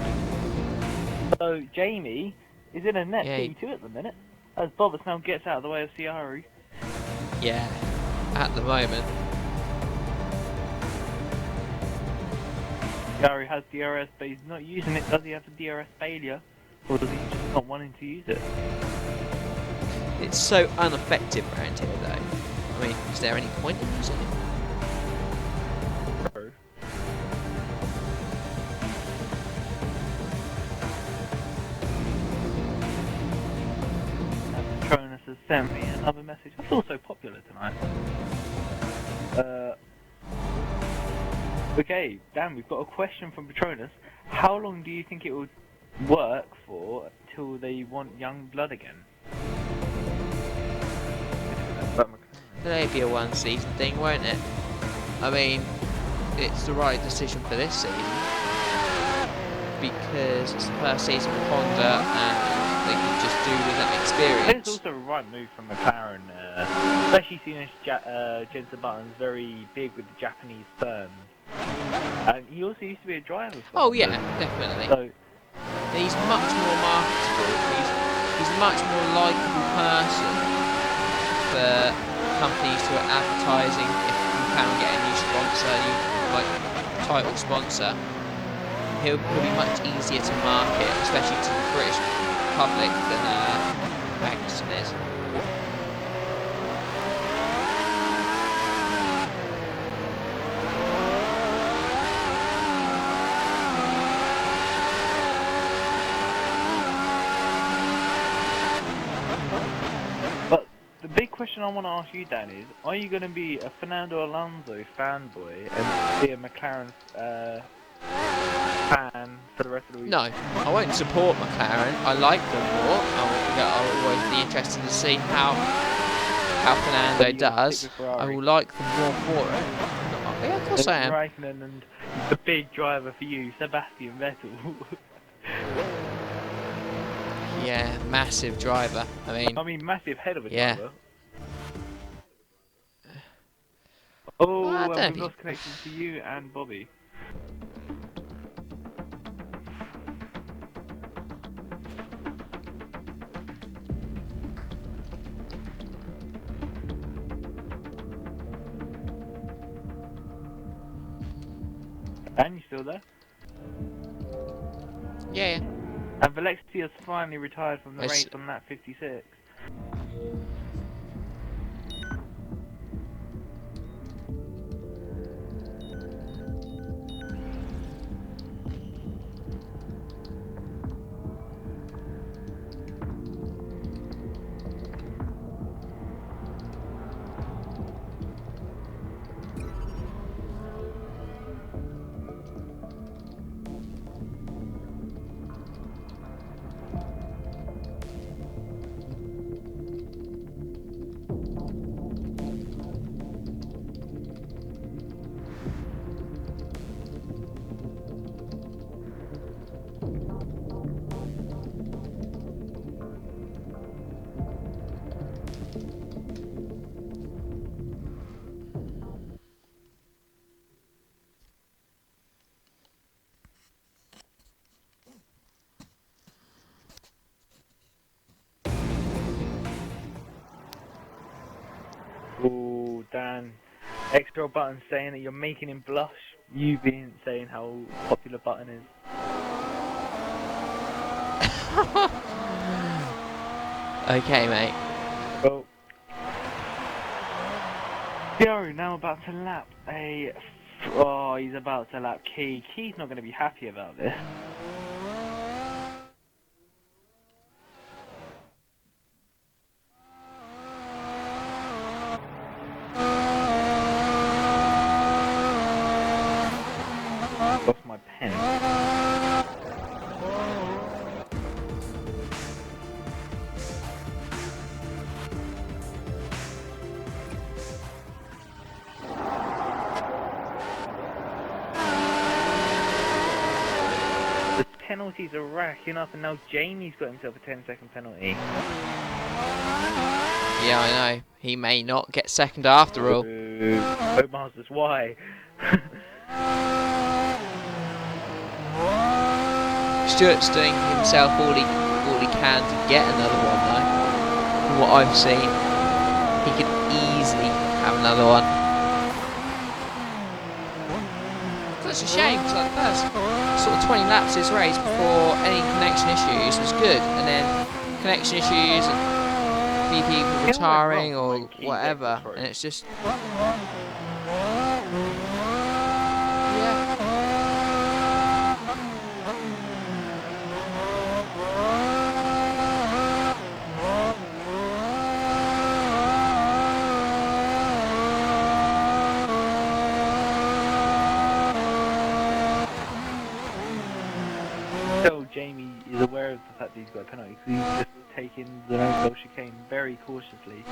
So Jamie is in a net Yeah, P2 at the minute, as Bobbitt now gets out of the way of Ciaru. Yeah, at the moment. Ciaru has DRS, but he's not using it. Does he have a DRS failure, or does he just not wanting to use it? It's so ineffective around here, though. I mean, is there any point in using it? True. Patronus has sent me another message. I feel so popular tonight. Okay, Dan, we've got a question from Patronus. How long do you think it would work for till they want young blood again? It'll be a one-season thing, won't it? I mean, it's the right decision for this season because it's the first season with Honda, and they can just do with that experience. It's also a right move from McLaren, especially seeing as Jensen Button's very big with the Japanese firms. And he also used to be a driver. Oh yeah, definitely. So he's much more marketable. He's a much more likeable person for companies who are advertising. If you can get a new sponsor, like title sponsor, he'll be much easier to market, especially to the British public, than Magnussen is. the big question I want to ask you, Dan, is: are you going to be a Fernando Alonso fanboy and be a McLaren fan for the rest of the week? No, I won't support McLaren. I like them more. I'll always be interested to see how Fernando does. I will like them more for it. Yeah, of course I am. Raikkonen and the big driver for you, Sebastian Vettel. Yeah, massive driver. I mean, massive head of a yeah. driver. Oh, Well, I don't and we've know. lost connection to you and Bobby. And you still there? Yeah. And Valexia's finally retired from the Yes. race on lap 56. XRL Button saying that you're making him blush. You been saying how popular Button is. Okay, mate. Well, Gary now about to lap a... Oh, he's about to lap Key. Key's not going to be happy about this. Lost my pen. The penalties are racking up, and now Jamie's got himself a 10-second penalty. Yeah, I know. He may not get second after all. Hope Masters, why? Stuart's doing himself all he can to get another one though. From what I've seen, he could easily have another one. That's a shame because like the first sort of 20 laps of this race before any connection issues was good, and then connection issues and few people retiring or whatever, and it's just So Jamie is aware of the fact that he's got a penalty because he's just taking the no-goal chicane very cautiously.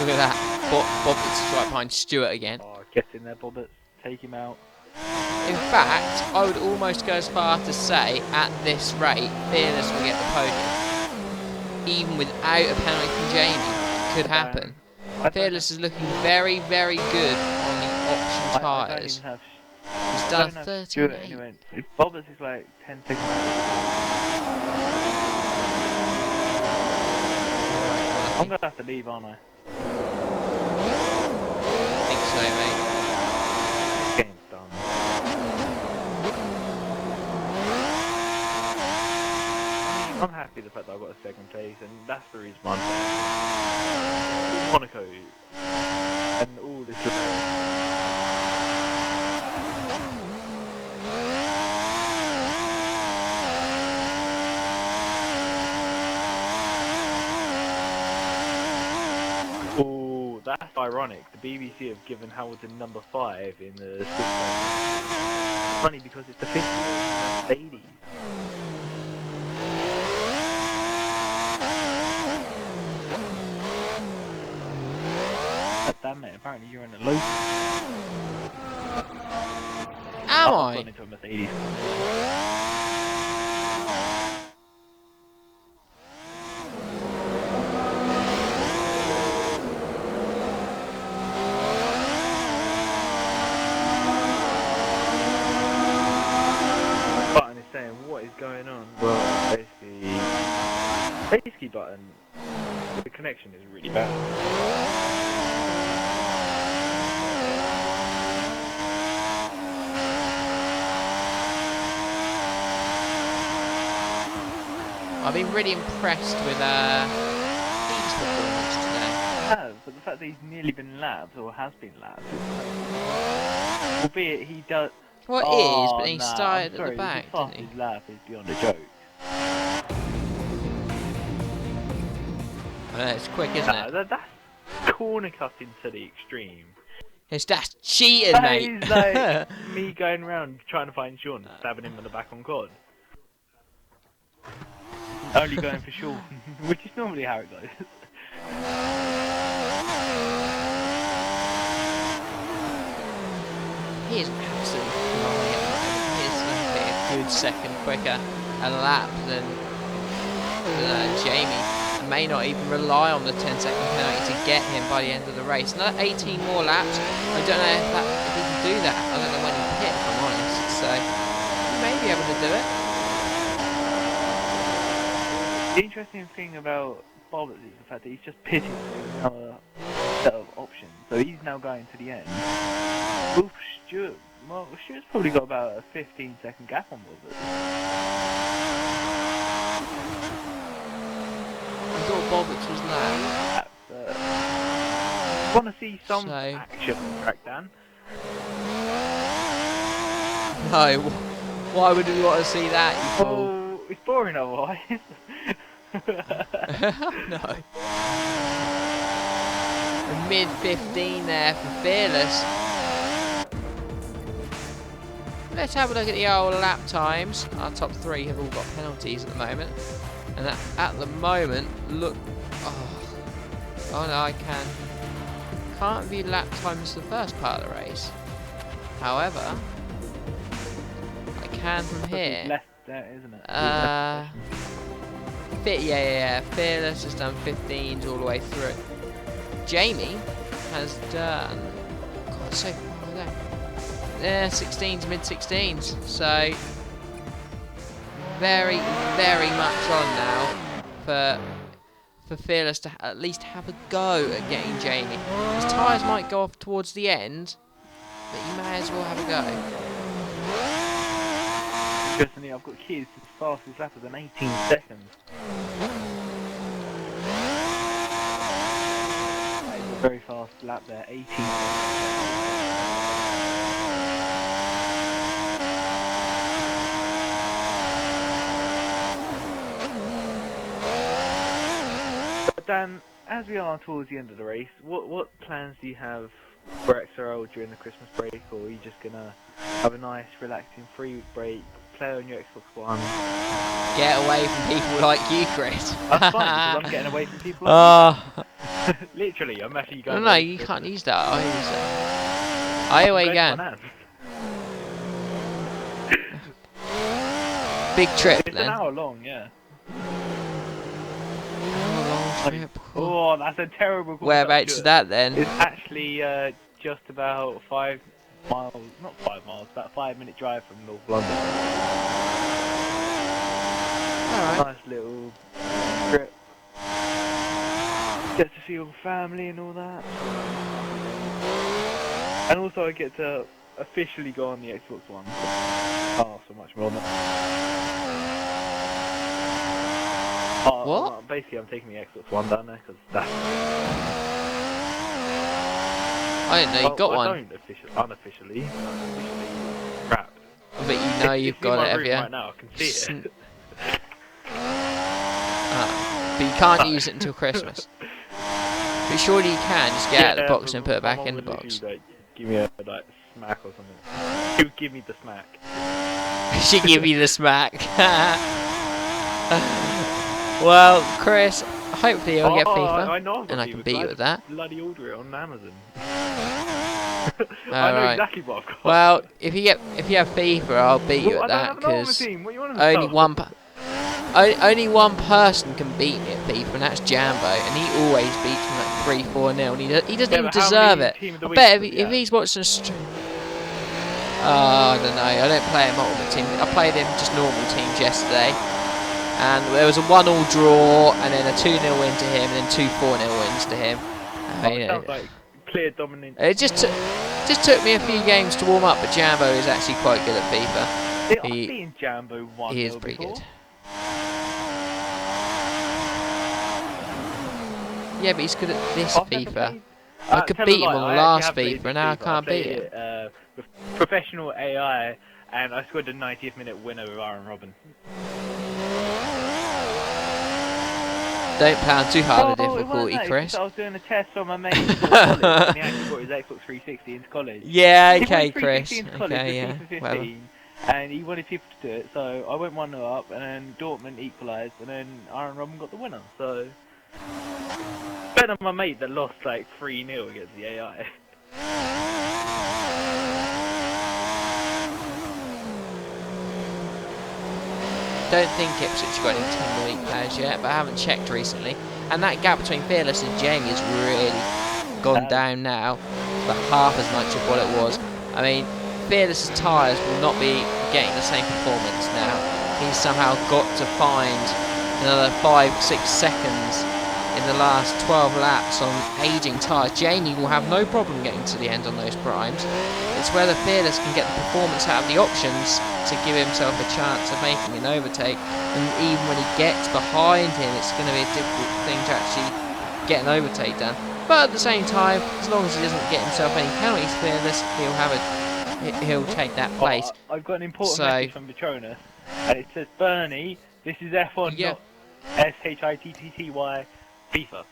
look at that. Bobbitt's right behind Stuart again. Oh, get in there, Bobbert. Take him out. In fact, I would almost go as far to say, at this rate, Fearless will get the podium. Even without a penalty from Jamie. It could happen. Fearless is looking very, very good on the option tyres. He's done 13. Anyway. Bobbert's is like 10 seconds. I'm going to have to leave, aren't I? I think so, mate. This game's done. I'm happy the fact that I got a second place, and that's the reason why I'm Monaco and all this. Oh, that's ironic. The BBC have given Hamilton number 5 in the Swiss. Funny because it's the 50th Mercedes. Damn it, apparently you're in a low. Am I've I? gone into a Mercedes. Button is saying, what is going on? Well, basically Button, the connection is really bad. I've been really impressed with Steve's performance today. But the fact that he's nearly been lapped, or has been lapped, albeit he does... Well, it is, but he started at the back, didn't he? His lap is beyond a joke. I know, it's quick, isn't it? That's corner cutting to the extreme. That's cheating, That mate. is like me going around trying to find Sean, stabbing him in the back on COD. Only going for Sean, which is normally how it goes. He is absolutely flying at the moment. He is going to be a good second quicker a lap than Jamie. And may not even rely on the 10-second penalty to get him by the end of the race. Another 18 more laps. I don't know if he can do that. I don't know when he hit, if I'm honest. So he may be able to do it. The interesting thing about Bob is the fact that he's just pitting another set of options. So he's now going to the end. Wolf Stewart, well, Stewart's probably got about a 15-second gap on Bob. I thought Bobbits was lap. Want to see some So- action on the track, Dan? No, why would we want to see that, you fool? Oh, it's boring otherwise. No. A mid-15 there for Fearless. Let's have a look at the old lap times. Our top three have all got penalties at the moment. And at the moment, look... Oh no, I can't view lap times the first part of the race. However, I can from here. Left there, isn't it? Yeah. Fearless has done 15s all the way through. Jamie has done... God, so far there. Yeah, 16s, mid-16s. So, very, very much on now for Fearless to at least have a go at getting Jamie. His tyres might go off towards the end, but you may as well have a go. Interestingly, I've got kids as fastest lap than 18 seconds. That is a very fast lap there, 18 seconds. But Dan, as we are towards the end of the race, what plans do you have for XRL during the Christmas break, or are you just gonna have a nice, relaxing 3-week break, play on your Xbox One? Get away from people like you, Chris. That's fine, because I'm getting away from people like you. Literally, I'm actually going No, away you for can't Christmas. use that. I use it. I away I'm going again. to my nan's. Big trip It's then. an hour long, yeah. Long trip. Oh, that's a terrible call. Whereabouts is that then? It's actually just about 5 miles, not 5 miles, about a 5-minute drive from North London. Alright. Nice little trip. Get to see all the family and all that. And also I get to officially go on the Xbox One. Oh, so much more than What? Basically, I'm taking the Xbox One down there, because that's... I didn't know you got one. I don't unofficially crap. But you know you've got it, have you? Right now, I can see it. But you can't use it until Christmas. But surely you can just get out of the box and put it back in the box. Like, give me a smack or something. She would give me the smack. She give you the smack. Well, Chris, hopefully you'll get FIFA, I know I've got and I FIFA, can beat you with that. Bloody order it on Amazon. I know Alright. exactly what I've got. Well, if you have FIFA, I'll beat you at that, because only one person can beat me at FIFA, and that's Jambo, and he always beats me like 3-4-0, and he doesn't even deserve it. I bet if he's watching a stream... I don't know, I don't play him Ultimate Team, I played him just normal teams yesterday, and there was a 1-1 draw, and then a 2-0 win to him, and then 2 4-0 wins to him. It sounds like clear dominance. It just took me a few games to warm up, but Jambo is actually quite good at FIFA. I've seen Jambo 1-0 He is pretty before. good. Yeah, but he's good at this I've never FIFA. played- I could tell beat a him lie, on the I last actually have FIFA, played and now I FIFA. can't played beat him. it with professional AI, and I scored a 90th minute winner with Aaron Robin. Don't plan too hard a it wasn't difficulty, that. It's Chris. just that I was doing a test on my mate for college, and he actually brought his Xbox 360 into college. Yeah, He brought okay, his 360 Chris. into college Okay, with yeah. FIFA 15, Well, and he wanted people to do it, so I went 1-0 up, and then Dortmund equalised, and then Iron Robin got the winner, so... Better than my mate that lost like 3-0 against the AI. don't think Ipswich have got any Team Elite players yet, but I haven't checked recently. And that gap between Fearless and Jamie has really gone down now. It's about half as much of what it was. I mean, Fearless's tyres will not be getting the same performance now. He's somehow got to find another 5-6 seconds in the last 12 laps on aging tyres. Jamie will have no problem getting to the end on those primes. It's whether Fearless can get the performance out of the options to give himself a chance of making an overtake. And even when he gets behind him, it's going to be a difficult thing to actually get an overtake done. But at the same time, as long as he doesn't get himself any penalties, Fearless, he'll take that place. Oh, I've got an important message from Petronus, and it says, Bernie, this is F1, not SHITTY FIFA.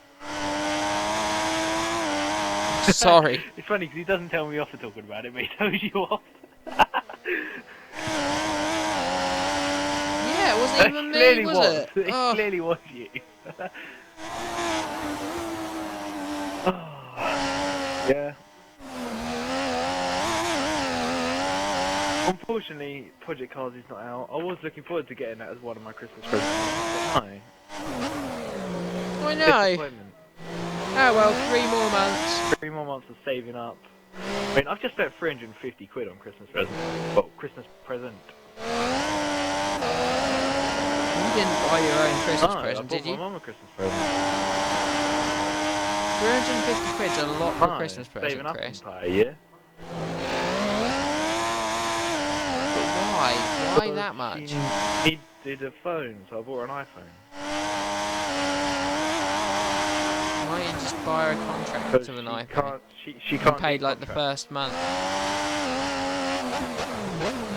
Sorry. It's funny because he doesn't tell me off for talking about it, but he tells you off. Yeah, it wasn't even me, was it? It clearly was you. Yeah. Unfortunately, Project Cars is not out. I was looking forward to getting that as one of my Christmas presents, but no. I know. Oh well, 3 more months. 3 more months of saving up. I mean, I've just spent 350 quid on Christmas present. Well, Christmas present. You didn't buy your own Christmas present, did you? I bought my mum a Christmas present. 350 quid's a lot for a Christmas present, saving up Chris. entire year. But why? Why that much? She needed a phone, so I bought her an iPhone. Why don't you just buy her a contract to an iPhone? She can't paid do like the first month.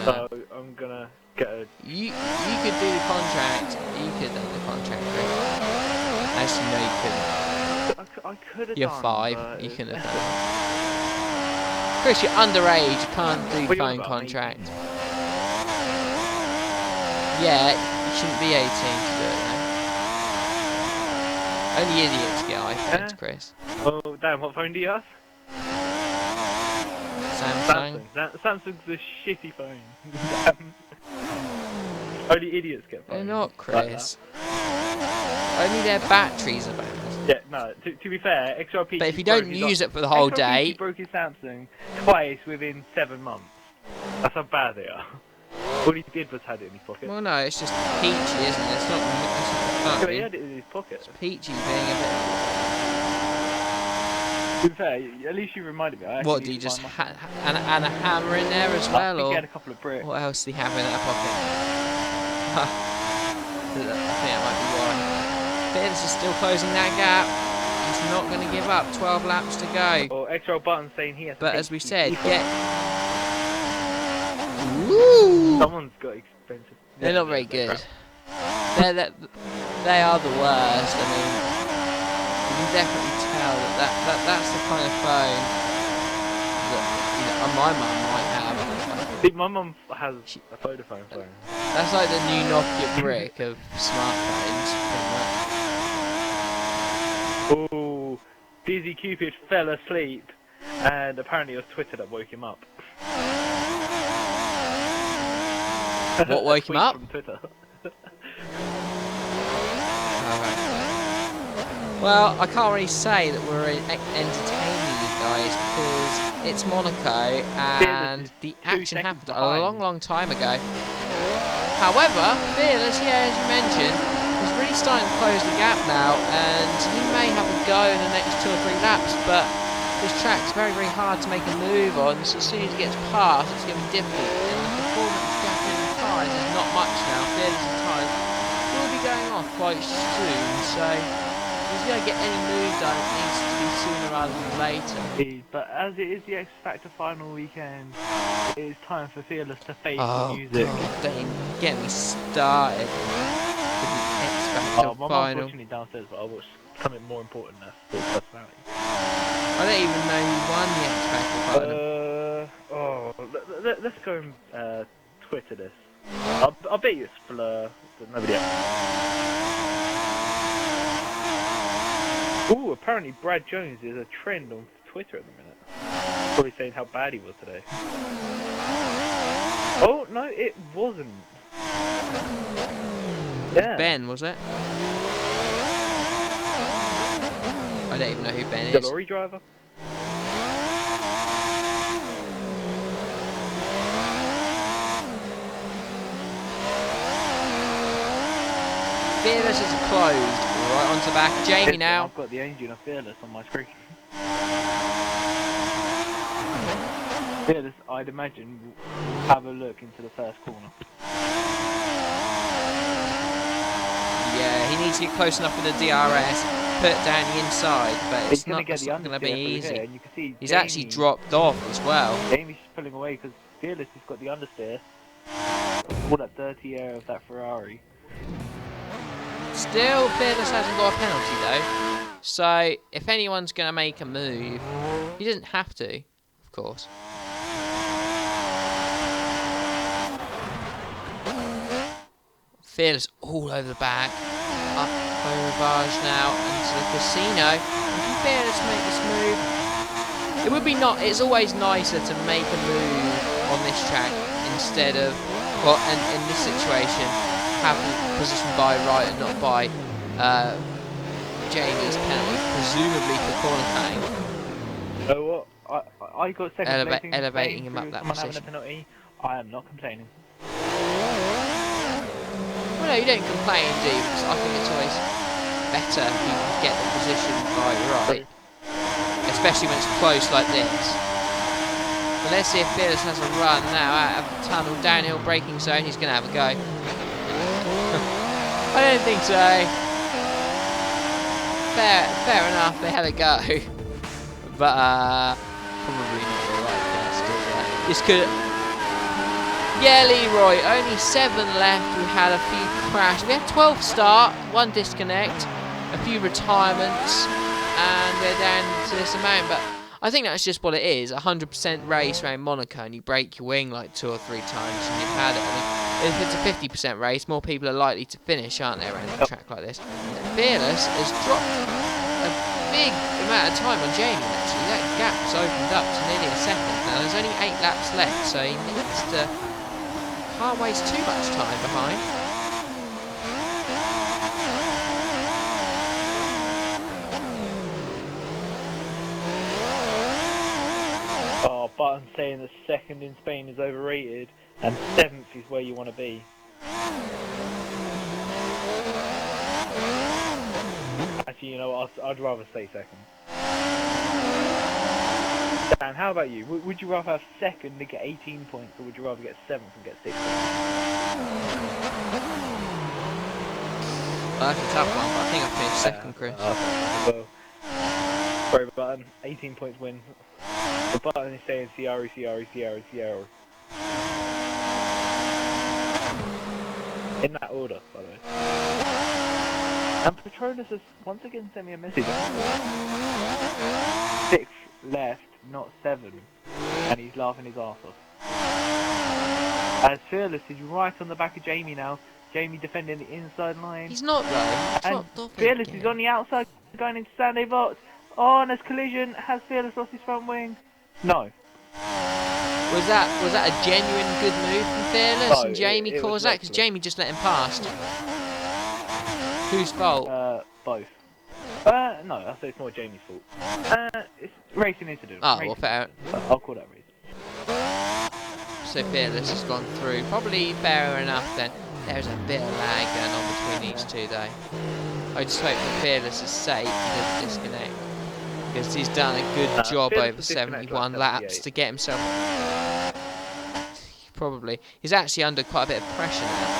So I'm gonna get a... You could do the contract. You could do the contract, Chris. Actually, no, you couldn't. I could have You're done, 5. You couldn't have done it. Chris, you're underage. You can't do phone contract. Yeah, you shouldn't be 18 to do it, though. Only idiots get iPhones, Chris. Oh, damn, what phone do you have? Samsung. Samsung's a shitty phone. Damn. Only idiots get phones. They're not, Chris. Only their batteries are bad. Yeah, no, to be fair, XRP... But if you don't use it for the whole day... He broke his Samsung twice within 7 months. That's how bad they are. All he did was had it in his pocket. Well, no, it's just peachy, isn't it? It's not... Yeah, but he had it in his pocket. It's peachy being a bit... To be fair, at least you reminded me. What, do you just... and a hammer in there as well, I think or... he had a couple of bricks. What else do you have in that pocket? I think that might be why. Fearless is still closing that gap. He's not going to give up. 12 laps to go. Or XRL Button saying he has to... But as we said, get... Woo! Someone's got expensive... They're not very good. They are the worst. I mean, you can definitely tell that's the kind of phone that my mum might have. See, my mum has a Vodafone phone. That's like the new Nokia brick of smartphones, pretty much. Oh, Dizzy Cupid fell asleep, and apparently it was Twitter that woke him up. What woke him up? From Twitter. Well, I can't really say that we're entertaining you guys because it's Monaco and the action happened a long time ago. However, Fearless, as you mentioned, is really starting to close the gap now, and he may have a go in the next 2 or 3 laps, but this track's very hard to make a move on, so as soon as he gets past, it's going to be difficult, and the performance gap in the tyres is not much now. Fearless's tyres will be going off quite soon, so if he's going to get any move done, it needs to be sooner rather than later. But as it is the X Factor final weekend, it is time for Fearless to face the music. God, don't even get me started with the X Factor Oh, my mum's final. watching it downstairs, but I'll watch something more important than sports personality. I don't even know who won the X Factor final. Let's go and Twitter this. I'll bet you it's Fleur, but nobody else. Ooh, apparently Brad Jones is a trend on Twitter at the minute. Probably saying how bad he was today. Oh, no, it wasn't. Yeah. Ben, was it? I don't even know who Ben The is. lorry driver. Fearless is closed. Right onto back. Jamie now. I've got the engine of Fearless on my screen. Fearless, I'd imagine, will have a look into the first corner. Yeah, he needs to get close enough with the DRS, put down the inside, but it's not going to be easy. Here, and you can see He's actually dropped off as well. Jamie's pulling away because Fearless has got the understeer. All that dirty air of that Ferrari. Still, Fearless hasn't got a penalty though. So, if anyone's going to make a move, he doesn't have to, of course. Fearless all over the back. Up Rivage now into the casino. Can Fearless make this move? It would be not. It's always nicer to make a move on this track instead of, well, and in this situation, have the position by right and not by Jamie's penalty, presumably for corner cutting. You know what? I got second elevating him up that someone position. having a penalty. I am not complaining. Well, no, you don't complain, do you? Because I think it's always better if you can get the position by right, especially when it's close like this. But let's see if Fearless has a run now out of the tunnel, downhill braking zone. He's going to have a go. I don't think so. Fair enough, they had a go. But probably not the right thing to do. This could. Yeah, Leroy, only 7 left. We had a few crashes. We had 12 start, 1 disconnect, a few retirements, and we're down to this amount. But I think that's just what it is. 100% race around Monaco, and you break your wing like 2 or 3 times, and you've had it. I mean, if it's a 50% race, more people are likely to finish, aren't they, around a track like this? Fearless has dropped a big amount of time on Jamie, actually. That gap's opened up to nearly a second. Now, there's only 8 laps left, so he needs to... can't waste too much time behind. Oh, Button saying that 2nd in Spain is overrated and 7th is where you want to be. Actually, you know what? I'd rather stay 2nd. Dan, how about you? Would you rather have 2nd and get 18 points, or would you rather get 7th and get 6 points? Well, that's a tough one, but I think I finished 2nd, Chris. Well, sorry, Button. 18 points win. The Button is saying Sierra. In that order, by the way. And Patronus has once again sent me a message. 6 left, not 7. And he's laughing his arse off. As Fearless is right on the back of Jamie now. Jamie defending the inside line. He's not, though. He's And dropped off Fearless again. is on the outside going into Sandy Vox. Oh, and there's collision. Has Fearless lost his front wing? No. Was that a genuine good move from Fearless No, and Jamie it was caused that? Because reckless. Jamie just let him past. Whose fault? Both. No, I'll say it's more Jamie's fault. It's racing incident. Oh, well, Racing fair. incident. I'll call that racing. So Fearless has gone through. Probably fair enough then. There's a bit of lag going on between these two though. I just hope for Fearless's sake he doesn't disconnect. Because he's done a good job Fearless over will disconnect 71 like laps 78. to get himself... Probably. He's actually under quite a bit of pressure now.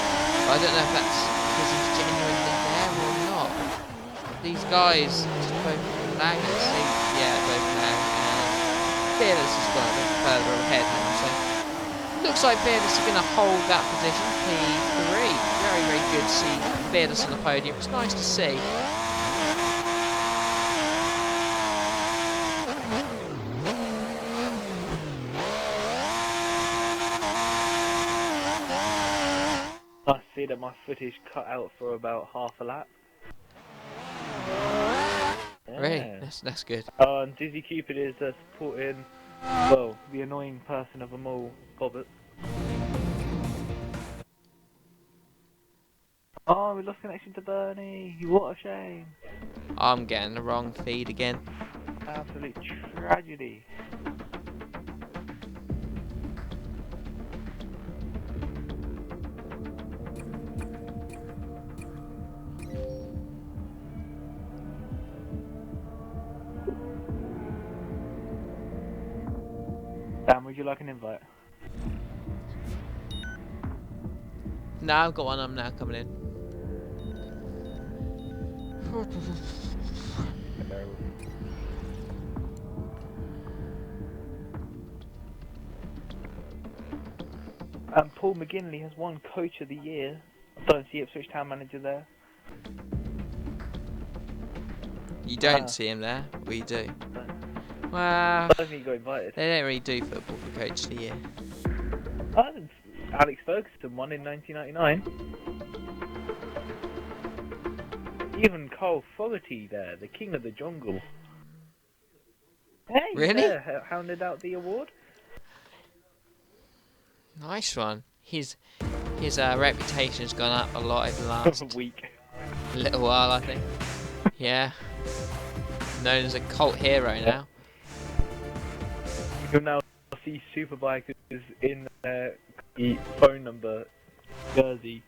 But I don't know if that's because he's genuinely there or not. These guys just both lagging. See? Yeah, both lag. Fearless has got a bit further ahead now, so... Looks like Fearless is going to hold that position. P3. Very, very good to see Fearless on the podium. It's nice to see. I see that my footage cut out for about half a lap. Really? Yeah. That's good. And Dizzy Cupid is supporting, well, the annoying person of them all, Bobbert. Oh, we lost connection to Bernie. What a shame. I'm getting the wrong feed again. Absolute tragedy. Dan, would you like an invite? No, I've got one. I'm now coming in. Paul McGinley has won Coach of the Year. I don't see Ipswich Town manager there. You don't see him there. We do. No. Well, I don't think he got invited. they don't really do football for Coach of the Year. Alex Ferguson won in 1999. Even Carl Fogarty there, the king of the jungle. Hey, Really? yeah, hounded out the award. Nice one. His reputation's gone up a lot over the last Week. little while, I think. Yeah. Known as a cult hero now. You'll now see Superbikers in their phone number jersey.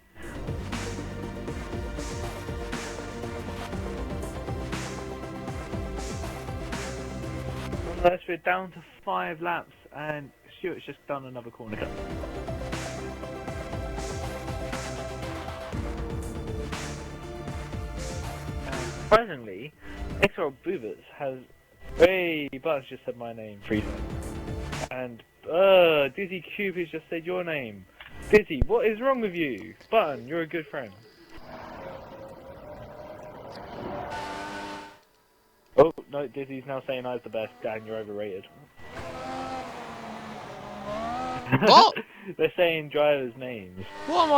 Unless we're down to 5 laps and Stuart's just done another corner cut. Surprisingly, XRL Boovers has... Hey, Buzz just said my name 3 times. And, Dizzy Cupid just said your name. Dizzy, what is wrong with you? Button, you're a good friend. Oh, no, Dizzy's now saying I was the best. Dan, you're overrated. What? They're saying drivers' names. What am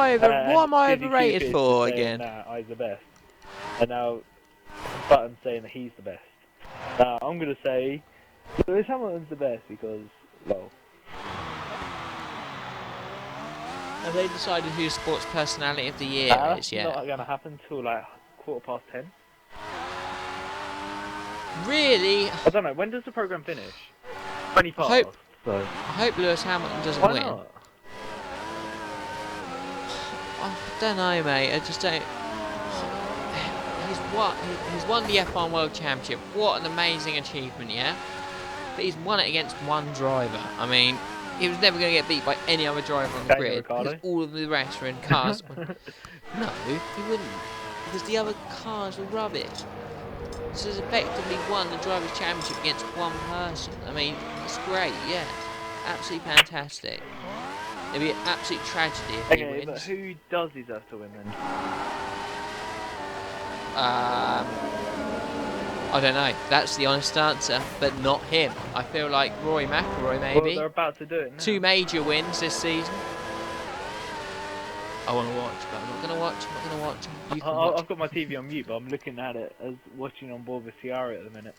I Dizzy overrated Cupid for is saying, again? Nah, I's the best. And now Button's saying that he's the best. Now I'm gonna say Lewis Hamilton's the best because, well. Have they decided who Sports Personality of the Year That's is yet? not gonna happen till like 10:15. Really? I don't know. When does the program finish? 20 past. hope- So. I hope Lewis Hamilton doesn't Why win. not? I don't know, mate. I just don't. He's won the F1 World Championship. What an amazing achievement, yeah? But he's won it against one driver. I mean, he was never going to get beat by any other driver on the Daniel grid Ricciardo? because all of the rest were in cars. No, he wouldn't. Because the other cars were rubbish. So he's effectively won the Drivers' Championship against one person. I mean, it's great, yeah. Absolutely fantastic. It'd be an absolute tragedy if he Okay, wins. but who does deserve to win then? I don't know. That's the honest answer, but not him. I feel like Rory McIlroy Well, maybe. they're about to do it now. 2 major wins this season. I want to watch, but I'm not going to watch. I'm not going to watch. You can watch. I've got my TV on mute, but I'm looking at it as watching on board with Ciara at the minute.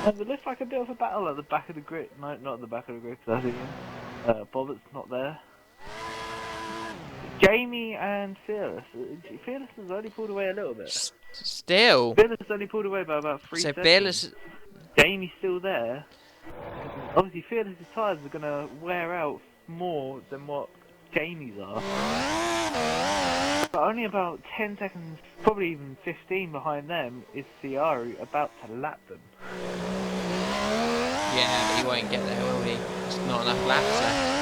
And it looks like a bit of a battle at the back of the grid. No, not at the back of the grid, because I think Bobbett's not there. Jamie and Fearless. Fearless has only pulled away a little bit. Still. Fearless has only pulled away by about 3 So seconds. Fearless. Jamie's still there. Obviously, Fearless's tyres are going to wear out more than what Jamie's are. But only about 10 seconds, probably even 15 behind them, is Ciara about to lap them. Yeah, but he won't get there, will he? There's not enough laps left.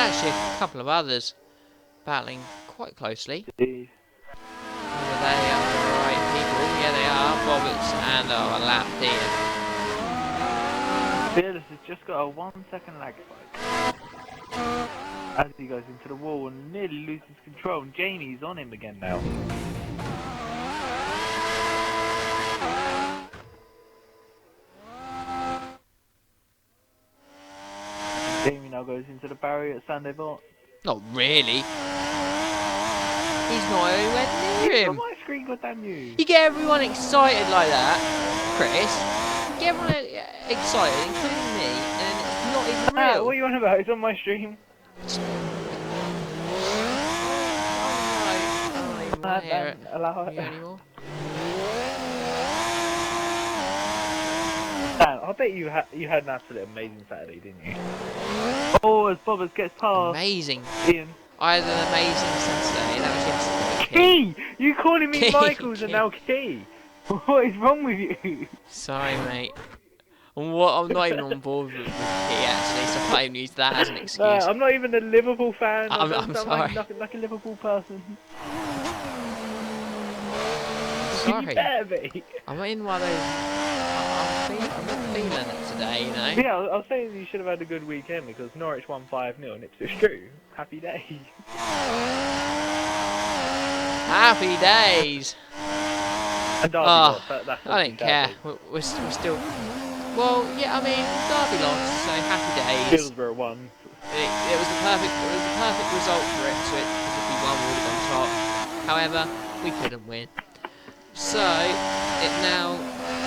actually a couple of others battling quite closely. Jeez. Whether they are the right people. Yeah, they are. Bobbits and Lampion. Fearless has just got a 1 second lag spike. As he goes into the wall and nearly loses control, and Jamie's on him again now. Jamie now goes into the barrier at Sandevort. Not really. He's not anywhere near On him. my screen, goddamn you! You get everyone excited like that, Chris. You get everyone excited, including me, and it's not even real. What are you on about? It's on my stream. I don't hear it Allow it. anymore. Dan, I bet you had an absolutely amazing Saturday, didn't you? Oh, as Bobbers gets past Amazing. Ian. I had an amazing Saturday. That was yesterday. Key! You calling me Key, Michaels Key. and now Key? What is wrong with you? Sorry, mate. I'm not even on board with Key actually, so I can't even use that as an excuse. No, I'm not even a Liverpool fan. I'm I'm sorry. like a Liverpool person. Sorry. You better be. I'm in one of those. I'm not feeling it today, you know. Yeah, I was saying you should have had a good weekend because Norwich won 5-0 and Ipswich drew. Happy days. Happy days. And Derby Oh, lost, that's I don't care. We're still. Well, yeah. I mean, Derby lost, so happy days. Middlesbrough won. It was the perfect result for Ipswich because if we won, we would have gone top. However, we couldn't win. So it now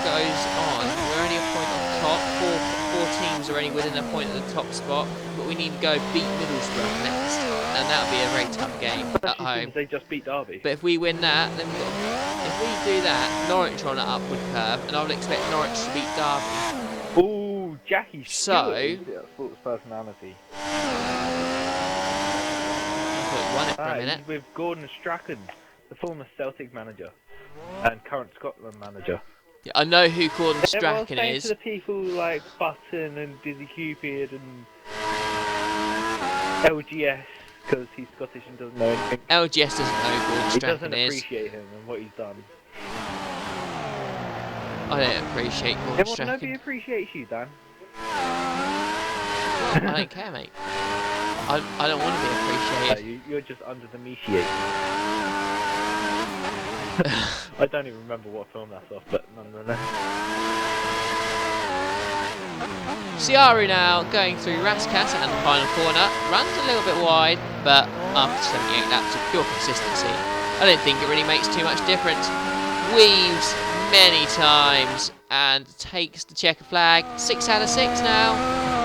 goes on. We're only a point on top. Four teams are only within a point of the top spot, but we need to go beat Middlesbrough next, and that'll be a very tough game at home. They just beat Derby. But if we win that, then if we do that, Norwich are on an upward curve, and I would expect Norwich to beat Derby. Ooh, Jackie Stewart. Yeah, sports personality. I thought he won it for a minute. He's with Gordon Strachan, the former Celtic manager and current Scotland manager. Yeah, I know who Gordon Strachan saying is. to the people like Button and Dizzy Cupid and LGS because he's Scottish and doesn't know anything. LGS doesn't know who Gordon He Strachan doesn't is. appreciate him and what he's done. I don't appreciate Gordon Everyone Strachan. nobody appreciates you, Dan. I don't care, mate. I don't want to be appreciated. You're just under the meatiate. I don't even remember what film that's off, but nonetheless. Ciaru now going through Raskas and the final corner. Runs a little bit wide, but after 78 laps of pure consistency, I don't think it really makes too much difference. Weaves many times and takes the checker flag. 6 out of 6 now.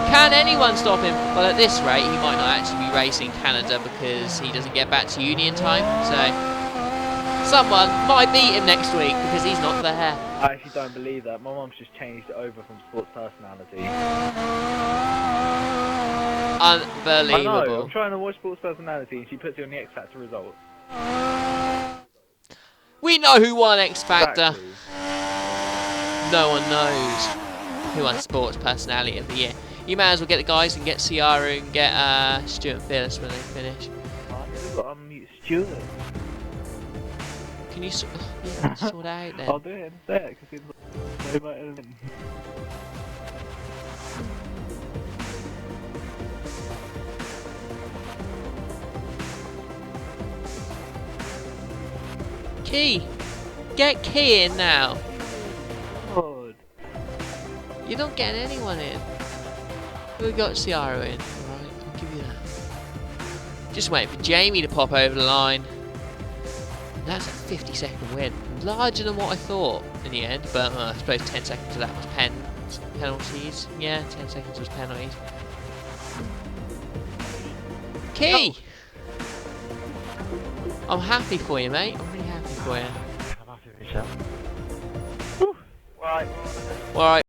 Can anyone stop him? Well, at this rate, he might not actually be racing Canada because he doesn't get back to uni in time. So someone might beat him next week because he's not there. I actually don't believe that. My mom's just changed it over from sports personality. Unbelievable. I know, I'm trying to watch sports personality and she puts it on the X Factor results. We know who won X Factor. Exactly. No one knows who won Sports Personality of the Year. You may as well get the guys and get Ciaru and get Stuart and Fearless when they finish. I've got to unmute Stuart. Can you sort it out then? I'll do it in a sec because it's so better than... Key! Get Key in now! God. You're not getting anyone in. We got Ciaru in. Alright, I'll give you that. Just waiting for Jamie to pop over the line. That's a 50-second win. Larger than what I thought in the end, but I suppose 10 seconds of that was penalties. Yeah, 10 seconds was penalties. Key! Oh. I'm happy for you, mate. I'm really happy for you. I'm happy with yourself. Right. Alright.